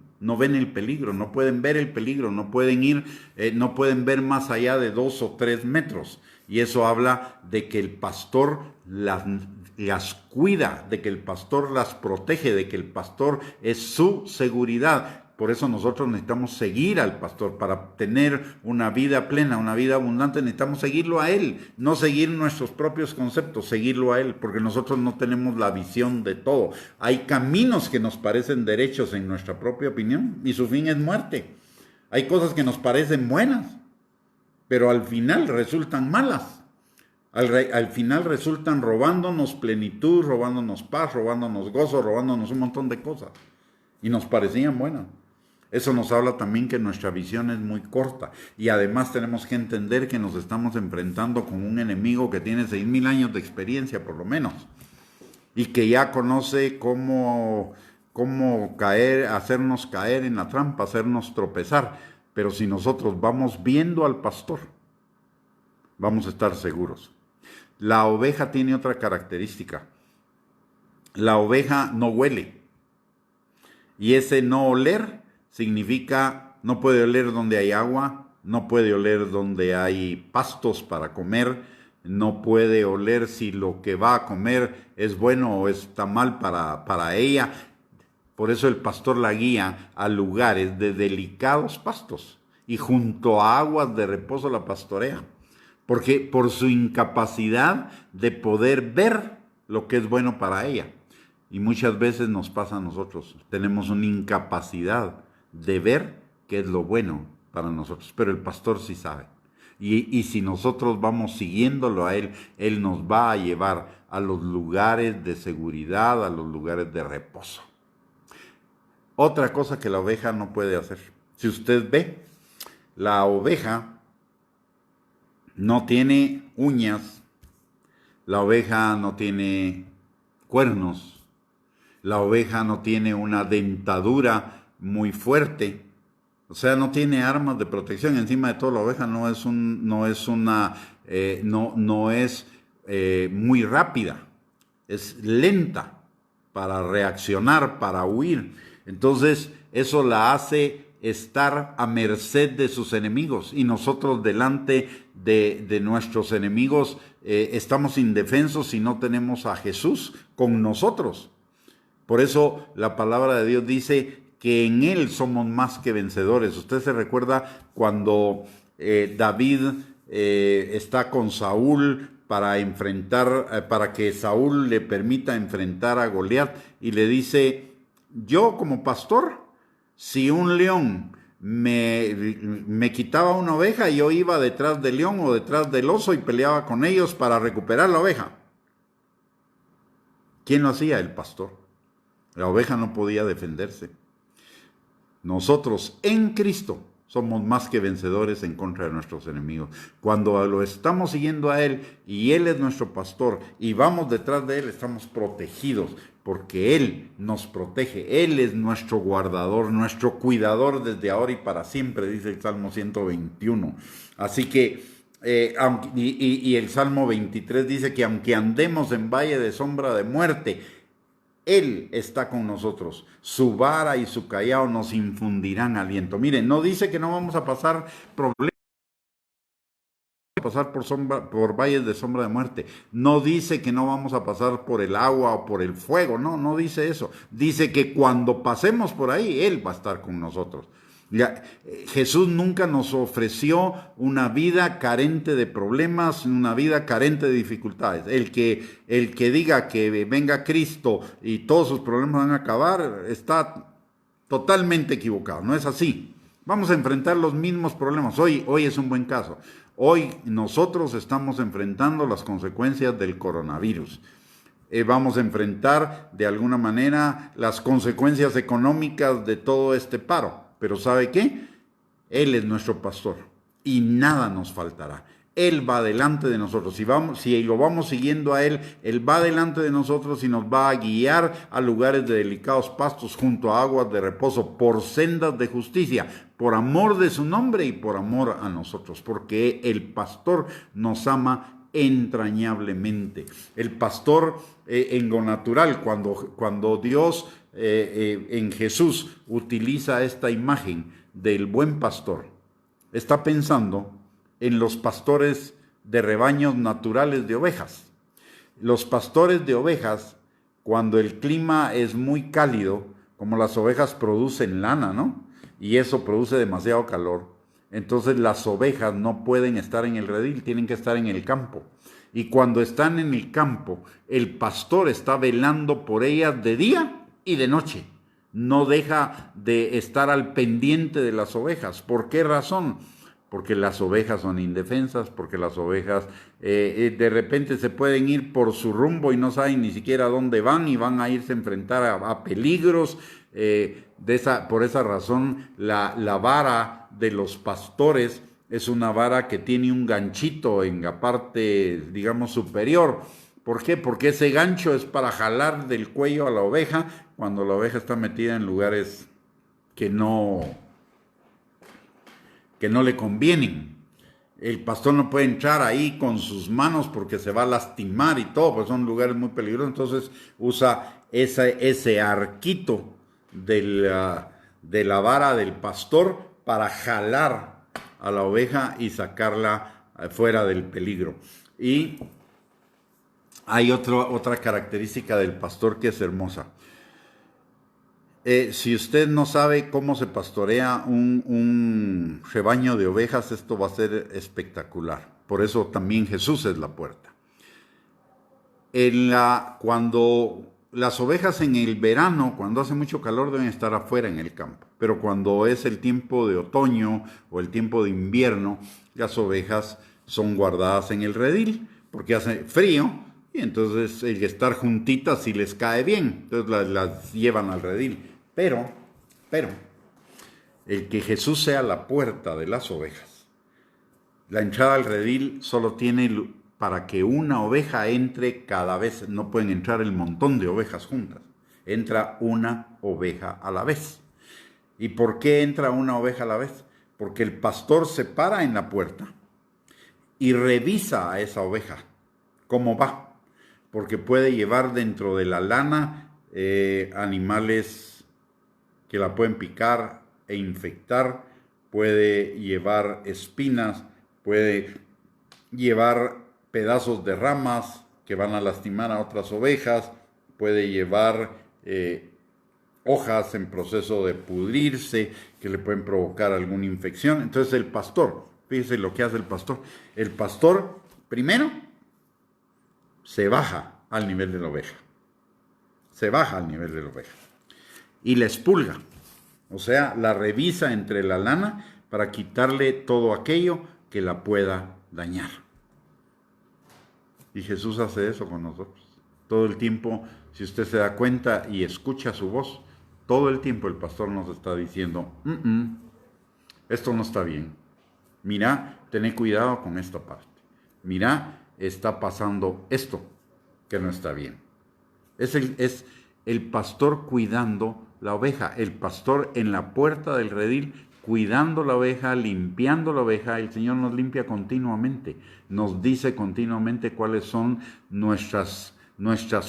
el peligro, no pueden ver el peligro, no pueden ver más allá de 2 o 3 metros. Y eso habla de que el pastor las cuida, de que el pastor las protege, de que el pastor es su seguridad. Por eso nosotros necesitamos seguir al pastor. Para tener una vida plena, una vida abundante, necesitamos seguirlo a Él, no seguir nuestros propios conceptos, seguirlo a Él, porque nosotros no tenemos la visión de todo. Hay caminos que nos parecen derechos en nuestra propia opinión y su fin es muerte. Hay cosas que nos parecen buenas, pero al final resultan malas. Al final resultan robándonos plenitud, robándonos paz, robándonos gozo, robándonos un montón de cosas. Y nos parecían buenas. Eso nos habla también que nuestra visión es muy corta y además tenemos que entender que nos estamos enfrentando con un enemigo que tiene 6,000 años de experiencia por lo menos y que ya conoce cómo caer, hacernos caer en la trampa, hacernos tropezar. Pero si nosotros vamos viendo al pastor, vamos a estar seguros. La oveja tiene otra característica. La oveja no huele. Y ese no oler significa no puede oler donde hay agua, no puede oler donde hay pastos para comer, no puede oler si lo que va a comer es bueno o está mal para ella. Por eso el pastor la guía a lugares de delicados pastos y junto a aguas de reposo la pastorea. Porque por su incapacidad de poder ver lo que es bueno para ella. Y muchas veces nos pasa a nosotros. Tenemos una incapacidad de ver qué es lo bueno para nosotros. Pero el pastor sí sabe. Y si nosotros vamos siguiéndolo a él, él nos va a llevar a los lugares de seguridad, a los lugares de reposo. Otra cosa que la oveja no puede hacer. Si usted ve, la oveja no tiene uñas, la oveja no tiene cuernos, la oveja no tiene una dentadura muy fuerte, o sea, no tiene armas de protección. Encima de todo, la oveja no es muy rápida, es lenta para reaccionar, para huir. Entonces, eso la hace estar a merced de sus enemigos y nosotros delante de nuestros enemigos estamos indefensos si no tenemos a Jesús con nosotros. Por eso la palabra de Dios dice que en Él somos más que vencedores. Usted se recuerda cuando David está con Saúl para que Saúl le permita enfrentar a Goliat y le dice: yo como pastor, si un león me quitaba una oveja, yo iba detrás del león o detrás del oso y peleaba con ellos para recuperar la oveja. ¿Quién lo hacía? El pastor. La oveja no podía defenderse. Nosotros en Cristo somos más que vencedores en contra de nuestros enemigos. Cuando lo estamos siguiendo a Él y Él es nuestro pastor y vamos detrás de Él, estamos protegidos porque Él nos protege. Él es nuestro guardador, nuestro cuidador desde ahora y para siempre, dice el Salmo 121. Así que, y el Salmo 23 dice que aunque andemos en valle de sombra de muerte, Él está con nosotros. Su vara y su callado nos infundirán aliento. Miren, no dice que no vamos a pasar problemas, pasar por valles de sombra de muerte. No dice que no vamos a pasar por el agua o por el fuego. No dice eso. Dice que cuando pasemos por ahí, Él va a estar con nosotros. Ya, Jesús nunca nos ofreció una vida carente de problemas, una vida carente de dificultades. El que diga que venga Cristo y todos sus problemas van a acabar, está totalmente equivocado. No es así. Vamos a enfrentar los mismos problemas. Hoy es un buen caso. Hoy nosotros estamos enfrentando las consecuencias del coronavirus. Vamos a enfrentar de alguna manera las consecuencias económicas de todo este paro. Pero ¿sabe qué? Él es nuestro pastor y nada nos faltará. Él va delante de nosotros. Si lo vamos siguiendo a Él, Él va delante de nosotros y nos va a guiar a lugares de delicados pastos junto a aguas de reposo por sendas de justicia, por amor de su nombre y por amor a nosotros, porque el pastor nos ama entrañablemente. El pastor en lo natural, cuando Dios en Jesús utiliza esta imagen del buen pastor, está pensando en los pastores de rebaños naturales de ovejas. Los pastores de ovejas, cuando el clima es muy cálido, como las ovejas producen lana, ¿no? Y eso produce demasiado calor. Entonces las ovejas no pueden estar en el redil, tienen que estar en el campo. Y cuando están en el campo, el pastor está velando por ellas de día y de noche. No deja de estar al pendiente de las ovejas. ¿Por qué razón? porque las ovejas son indefensas, porque las ovejas de repente se pueden ir por su rumbo y no saben ni siquiera dónde van y van a irse a enfrentar a peligros. Por esa razón, la vara de los pastores es una vara que tiene un ganchito en la parte, digamos, superior. ¿Por qué? Porque ese gancho es para jalar del cuello a la oveja cuando la oveja está metida en lugares que no le convienen. El pastor no puede entrar ahí con sus manos porque se va a lastimar y todo, pues son lugares muy peligrosos. Entonces usa ese arquito de la vara del pastor para jalar a la oveja y sacarla fuera del peligro. Y hay otra característica del pastor que es hermosa. Si usted no sabe cómo se pastorea un rebaño de ovejas, esto va a ser espectacular. Por eso también Jesús es la puerta. Cuando las ovejas en el verano, cuando hace mucho calor, deben estar afuera en el campo. Pero cuando es el tiempo de otoño o el tiempo de invierno, las ovejas son guardadas en el redil porque hace frío y entonces el estar juntitas sí les cae bien. Entonces las llevan al redil. Pero, el que Jesús sea la puerta de las ovejas, la entrada al redil solo tiene para que una oveja entre cada vez, no pueden entrar el montón de ovejas juntas, entra una oveja a la vez. ¿Y por qué entra una oveja a la vez? Porque el pastor se para en la puerta y revisa a esa oveja, cómo va, porque puede llevar dentro de la lana animales que la pueden picar e infectar, puede llevar espinas, puede llevar pedazos de ramas que van a lastimar a otras ovejas, puede llevar hojas en proceso de pudrirse que le pueden provocar alguna infección. Entonces el pastor, fíjese lo que hace el pastor. El pastor primero se baja al nivel de la oveja. Se baja al nivel de la oveja. Y la expulga, o sea, la revisa entre la lana para quitarle todo aquello que la pueda dañar. Y Jesús hace eso con nosotros. Todo el tiempo, si usted se da cuenta y escucha su voz, todo el tiempo el pastor nos está diciendo, esto no está bien. Mira, ten cuidado con esta parte. Mira, está pasando esto que no está bien. Es el pastor cuidando la oveja, el pastor en la puerta del redil, cuidando la oveja, limpiando la oveja. El Señor nos limpia continuamente, nos dice continuamente cuáles son nuestras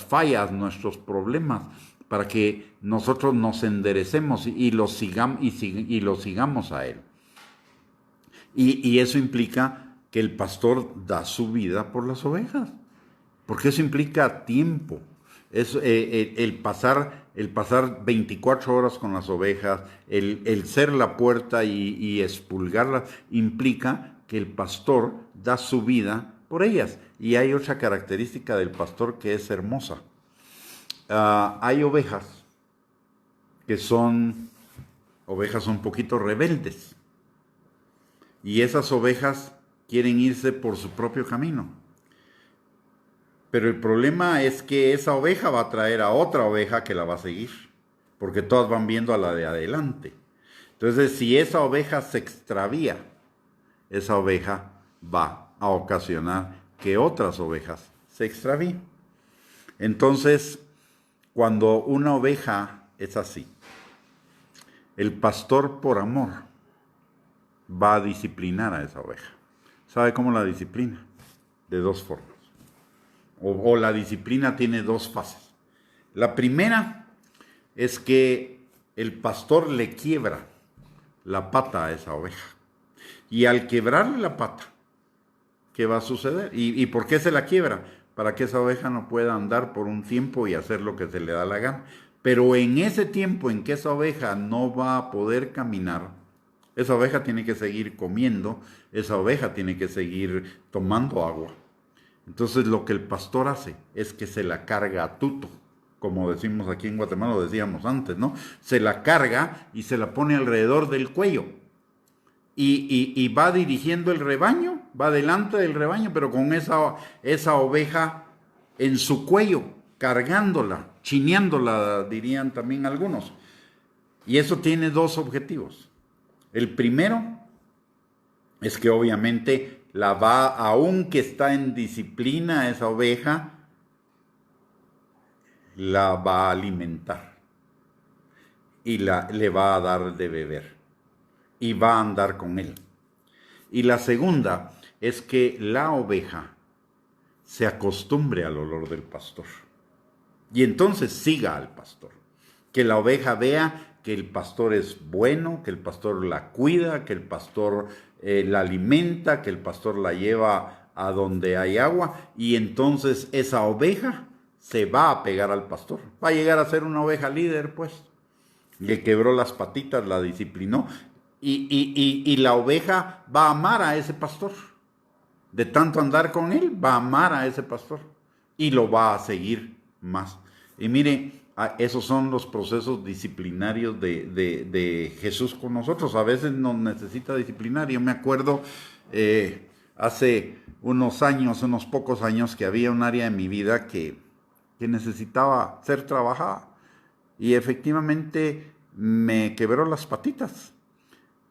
fallas, nuestros problemas, para que nosotros nos enderecemos y lo sigamos a Él. Y eso implica que el pastor da su vida por las ovejas, porque eso implica tiempo. Es el pasar 24 horas con las ovejas, el ser la puerta y expulgarlas, implica que el pastor da su vida por ellas. Y hay otra característica del pastor que es hermosa. Hay ovejas que son ovejas un poquito rebeldes. Y esas ovejas quieren irse por su propio camino. Pero el problema es que esa oveja va a traer a otra oveja que la va a seguir, porque todas van viendo a la de adelante. Entonces, si esa oveja se extravía, esa oveja va a ocasionar que otras ovejas se extravíen. Entonces, cuando una oveja es así, el pastor por amor va a disciplinar a esa oveja. ¿Sabe cómo la disciplina? De dos formas. O la disciplina tiene dos fases. La primera es que el pastor le quiebra la pata a esa oveja. Y al quebrarle la pata, ¿qué va a suceder? ¿Y por qué se la quiebra? Para que esa oveja no pueda andar por un tiempo y hacer lo que se le da la gana. Pero en ese tiempo en que esa oveja no va a poder caminar, esa oveja tiene que seguir comiendo, esa oveja tiene que seguir tomando agua. Entonces lo que el pastor hace es que se la carga a tuto, como decimos aquí en Guatemala, lo decíamos antes, ¿no? Se la carga y se la pone alrededor del cuello. y va dirigiendo el rebaño, va delante del rebaño, pero con esa oveja en su cuello, cargándola, chineándola, dirían también algunos. Y eso tiene dos objetivos. El primero es que obviamente la va, aunque está en disciplina esa oveja, la va a alimentar y le va a dar de beber y va a andar con él. Y la segunda es que la oveja se acostumbre al olor del pastor y entonces siga al pastor. Que la oveja vea que el pastor es bueno, que el pastor la cuida, que el pastor la alimenta, que el pastor la lleva a donde hay agua, y entonces esa oveja se va a pegar al pastor. Va a llegar a ser una oveja líder, pues. Le quebró las patitas, la disciplinó, y la oveja va a amar a ese pastor. De tanto andar con él, va a amar a ese pastor y lo va a seguir más. Y mire, esos son los procesos disciplinarios de Jesús con nosotros. A veces nos necesita disciplinar. Yo me acuerdo hace unos años, unos pocos años, que había un área de mi vida que necesitaba ser trabajada. Y efectivamente me quebró las patitas.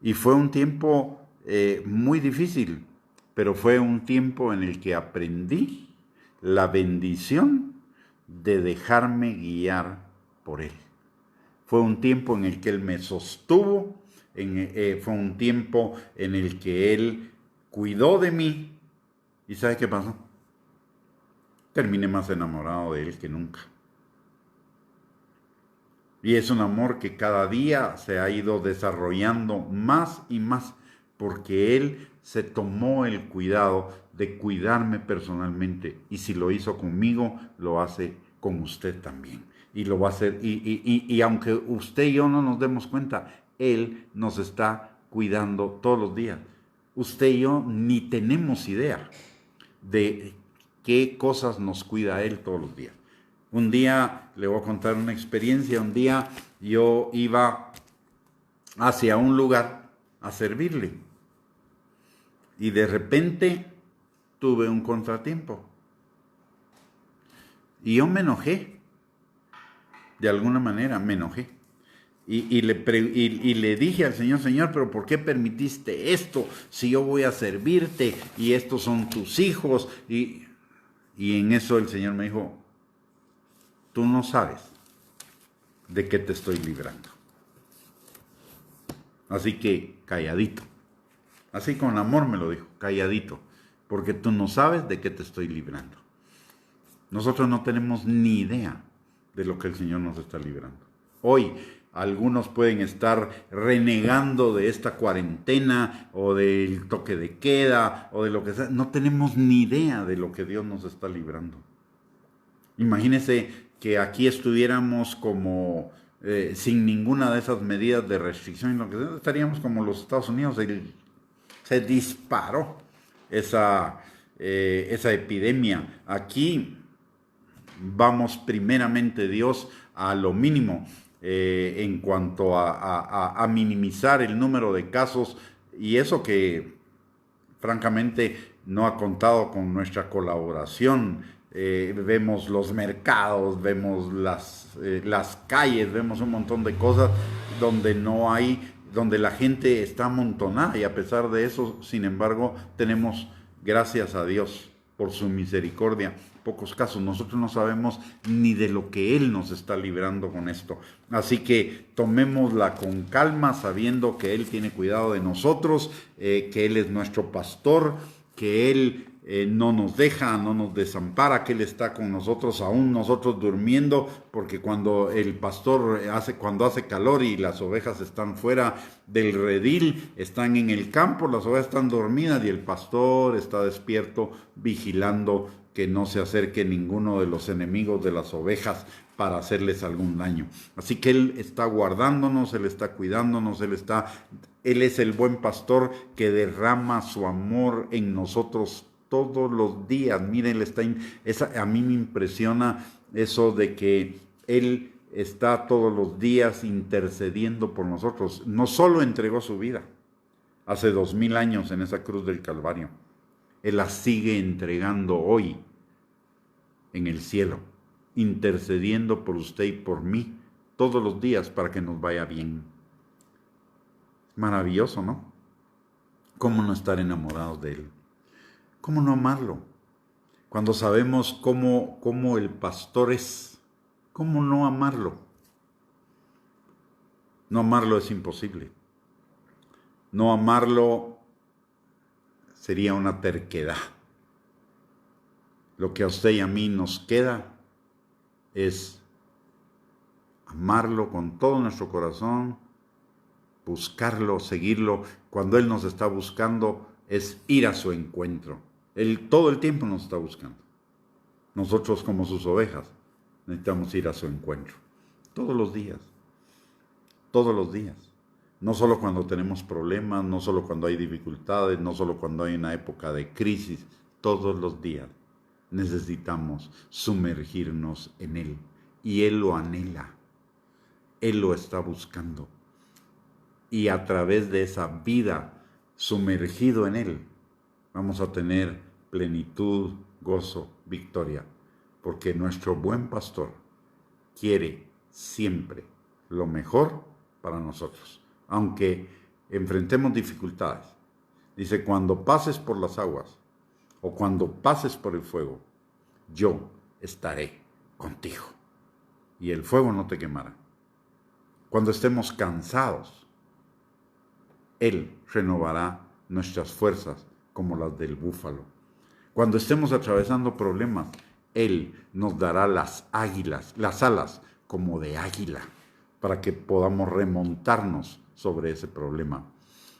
Y fue un tiempo muy difícil, pero fue un tiempo en el que aprendí la bendición de dejarme guiar por Él. Fue un tiempo en el que Él me sostuvo, fue un tiempo en el que Él cuidó de mí. ¿Y sabe qué pasó? Terminé más enamorado de Él que nunca. Y es un amor que cada día se ha ido desarrollando más y más, porque Él se tomó el cuidado de cuidarme personalmente. Y si lo hizo conmigo, lo hace con usted también. Y lo va a hacer. Y aunque usted y yo no nos demos cuenta, Él nos está cuidando todos los días. Usted y yo ni tenemos idea de qué cosas nos cuida Él todos los días. Un día, le voy a contar una experiencia, un día yo iba hacia un lugar a servirle y de repente tuve un contratiempo y yo me enojé, de alguna manera me enojé y le dije al Señor: Señor, pero ¿por qué permitiste esto si yo voy a servirte y estos son tus hijos? Y en eso el Señor me dijo: tú no sabes de qué te estoy librando. Así que calladito. Así con amor me lo dijo, calladito. Porque tú no sabes de qué te estoy librando. Nosotros no tenemos ni idea de lo que el Señor nos está librando. Hoy algunos pueden estar renegando de esta cuarentena o del toque de queda o de lo que sea. No tenemos ni idea de lo que Dios nos está librando. Imagínense que aquí estuviéramos como sin ninguna de esas medidas de restricción, y lo que sea, estaríamos como los Estados Unidos. Se disparó esa epidemia. Aquí vamos primeramente, Dios, a lo mínimo en cuanto a minimizar el número de casos, y eso que francamente no ha contado con nuestra colaboración. Vemos los mercados, vemos las calles, vemos un montón de cosas donde no hay, donde la gente está amontonada, y a pesar de eso, sin embargo, tenemos, gracias a Dios por su misericordia, pocos casos. Nosotros no sabemos ni de lo que Él nos está librando con esto. Así que tomémosla con calma, sabiendo que Él tiene cuidado de nosotros, que Él es nuestro pastor, que Él no nos deja, no nos desampara, que Él está con nosotros, aún nosotros durmiendo, porque cuando el pastor cuando hace calor y las ovejas están fuera del redil, están en el campo, las ovejas están dormidas y el pastor está despierto, vigilando que no se acerque ninguno de los enemigos de las ovejas para hacerles algún daño. Así que Él está guardándonos, Él está cuidándonos, Él es el buen pastor que derrama su amor en nosotros todos los días. Miren, a mí me impresiona eso de que Él está todos los días intercediendo por nosotros. No solo entregó su vida, hace 2000 años en esa cruz del Calvario. Él las sigue entregando hoy en el cielo, intercediendo por usted y por mí todos los días para que nos vaya bien. Maravilloso, ¿no? ¿Cómo no estar enamorados de Él? ¿Cómo no amarlo? Cuando sabemos cómo el pastor es, ¿cómo no amarlo? No amarlo es imposible. No amarlo sería una terquedad. Lo que a usted y a mí nos queda es amarlo con todo nuestro corazón, buscarlo, seguirlo. Cuando Él nos está buscando, es ir a su encuentro. Él todo el tiempo nos está buscando. Nosotros, como sus ovejas, necesitamos ir a su encuentro. Todos los días. Todos los días. No solo cuando tenemos problemas, no solo cuando hay dificultades, no solo cuando hay una época de crisis. Todos los días necesitamos sumergirnos en Él. Y Él lo anhela. Él lo está buscando. Y a través de esa vida sumergido en Él, vamos a tener plenitud, gozo, victoria. Porque nuestro buen pastor quiere siempre lo mejor para nosotros. Aunque enfrentemos dificultades. Dice, cuando pases por las aguas o cuando pases por el fuego, yo estaré contigo. Y el fuego no te quemará. Cuando estemos cansados, Él renovará nuestras fuerzas como las del búfalo. Cuando estemos atravesando problemas, Él nos dará las alas como de águila, para que podamos remontarnos sobre ese problema.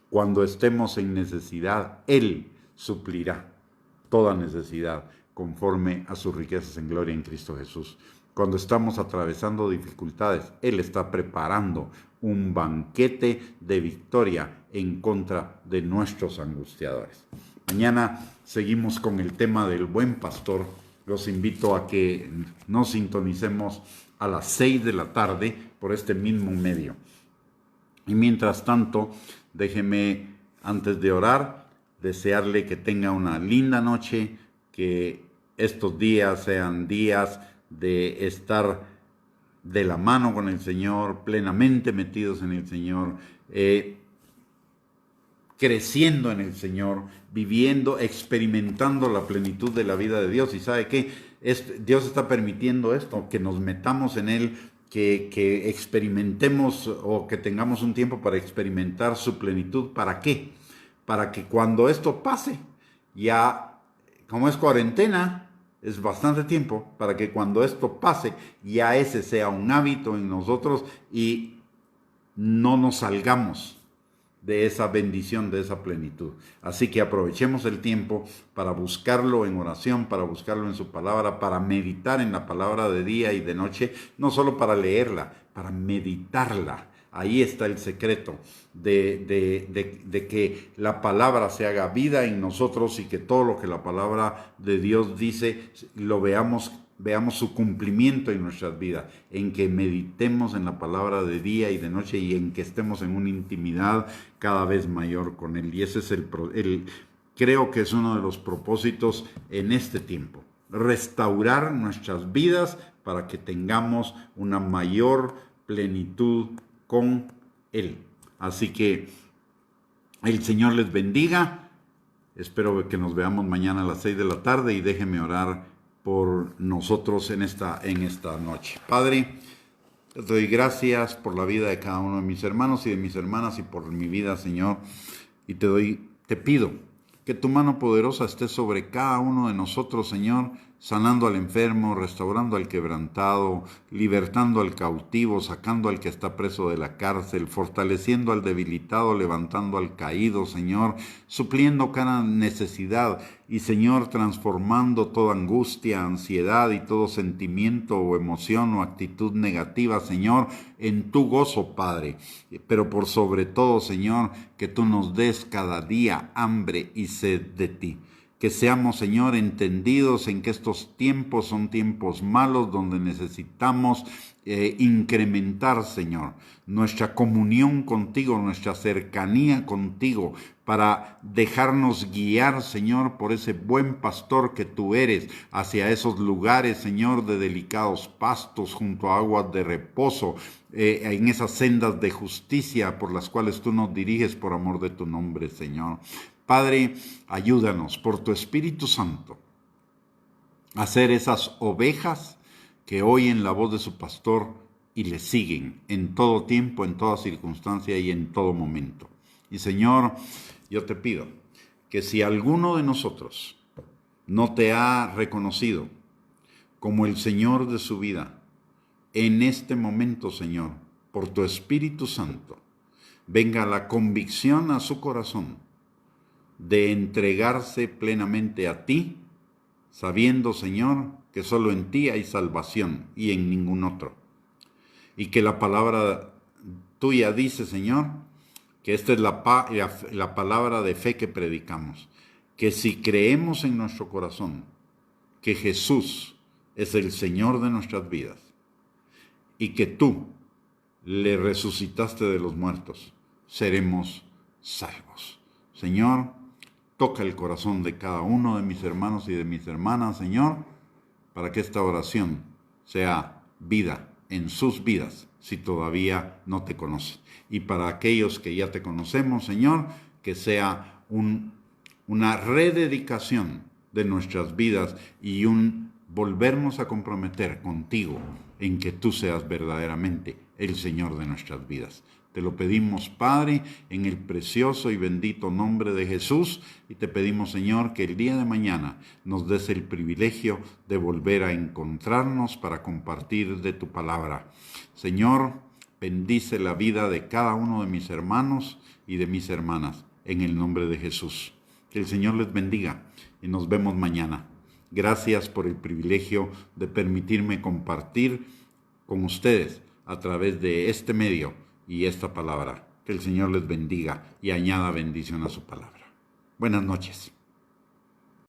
Cuando estemos en necesidad, Él suplirá toda necesidad conforme a sus riquezas en gloria en Cristo Jesús. Cuando estamos atravesando dificultades, Él está preparando un banquete de victoria en contra de nuestros angustiadores. Mañana seguimos con el tema del buen pastor. Los invito a que nos sintonicemos a las 6 de la tarde por este mismo medio. Y mientras tanto, déjeme, antes de orar, desearle que tenga una linda noche, que estos días sean días de estar de la mano con el Señor, plenamente metidos en el Señor, creciendo en el Señor, viviendo, experimentando la plenitud de la vida de Dios. ¿Y sabe qué? Dios está permitiendo esto, que nos metamos en Él, que experimentemos o que tengamos un tiempo para experimentar su plenitud. ¿Para qué? Para que cuando esto pase, ya, como es cuarentena, es bastante tiempo, para que cuando esto pase, ya ese sea un hábito en nosotros y no nos salgamos de esa bendición, de esa plenitud. Así que aprovechemos el tiempo para buscarlo en oración, para buscarlo en su palabra, para meditar en la palabra de día y de noche, no solo para leerla, para meditarla. Ahí está el secreto de que la palabra se haga vida en nosotros y que todo lo que la palabra de Dios dice lo veamos su cumplimiento en nuestras vidas, en que meditemos en la palabra de día y de noche y en que estemos en una intimidad cada vez mayor con Él. Y ese es creo que es uno de los propósitos en este tiempo, restaurar nuestras vidas para que tengamos una mayor plenitud con Él. Así que el Señor les bendiga. Espero que nos veamos mañana a las 6 de la tarde y déjenme orar por nosotros en esta noche. Padre, te doy gracias por la vida de cada uno de mis hermanos y de mis hermanas y por mi vida, Señor. Y te pido que tu mano poderosa esté sobre cada uno de nosotros, Señor, sanando al enfermo, restaurando al quebrantado, libertando al cautivo, sacando al que está preso de la cárcel, fortaleciendo al debilitado, levantando al caído, Señor, supliendo cada necesidad y, Señor, transformando toda angustia, ansiedad y todo sentimiento o emoción o actitud negativa, Señor, en tu gozo, Padre. Pero por sobre todo, Señor, que tú nos des cada día hambre y sed de ti. Que seamos, Señor, entendidos en que estos tiempos son tiempos malos donde necesitamos incrementar, Señor, nuestra comunión contigo, nuestra cercanía contigo, para dejarnos guiar, Señor, por ese buen pastor que tú eres, hacia esos lugares, Señor, de delicados pastos, junto a aguas de reposo, en esas sendas de justicia por las cuales tú nos diriges por amor de tu nombre, Señor. Padre, ayúdanos por tu Espíritu Santo a ser esas ovejas que oyen la voz de su pastor y le siguen en todo tiempo, en toda circunstancia y en todo momento. Y Señor, yo te pido que si alguno de nosotros no te ha reconocido como el Señor de su vida, en este momento, Señor, por tu Espíritu Santo, venga la convicción a su corazón de entregarse plenamente a ti, sabiendo, Señor, que solo en ti hay salvación y en ningún otro. Y que la palabra tuya dice, Señor, que esta es la palabra de fe que predicamos, que si creemos en nuestro corazón que Jesús es el Señor de nuestras vidas y que tú le resucitaste de los muertos, seremos salvos. Señor, toca el corazón de cada uno de mis hermanos y de mis hermanas, Señor, para que esta oración sea vida en sus vidas, si todavía no te conocen. Y para aquellos que ya te conocemos, Señor, que sea una rededicación de nuestras vidas y un volvernos a comprometer contigo en que tú seas verdaderamente el Señor de nuestras vidas. Te lo pedimos, Padre, en el precioso y bendito nombre de Jesús, y te pedimos, Señor, que el día de mañana nos des el privilegio de volver a encontrarnos para compartir de tu palabra. Señor, bendice la vida de cada uno de mis hermanos y de mis hermanas, en el nombre de Jesús. Que el Señor les bendiga y nos vemos mañana. Gracias por el privilegio de permitirme compartir con ustedes a través de este medio y esta palabra. Que el Señor les bendiga y añada bendición a su palabra. Buenas noches.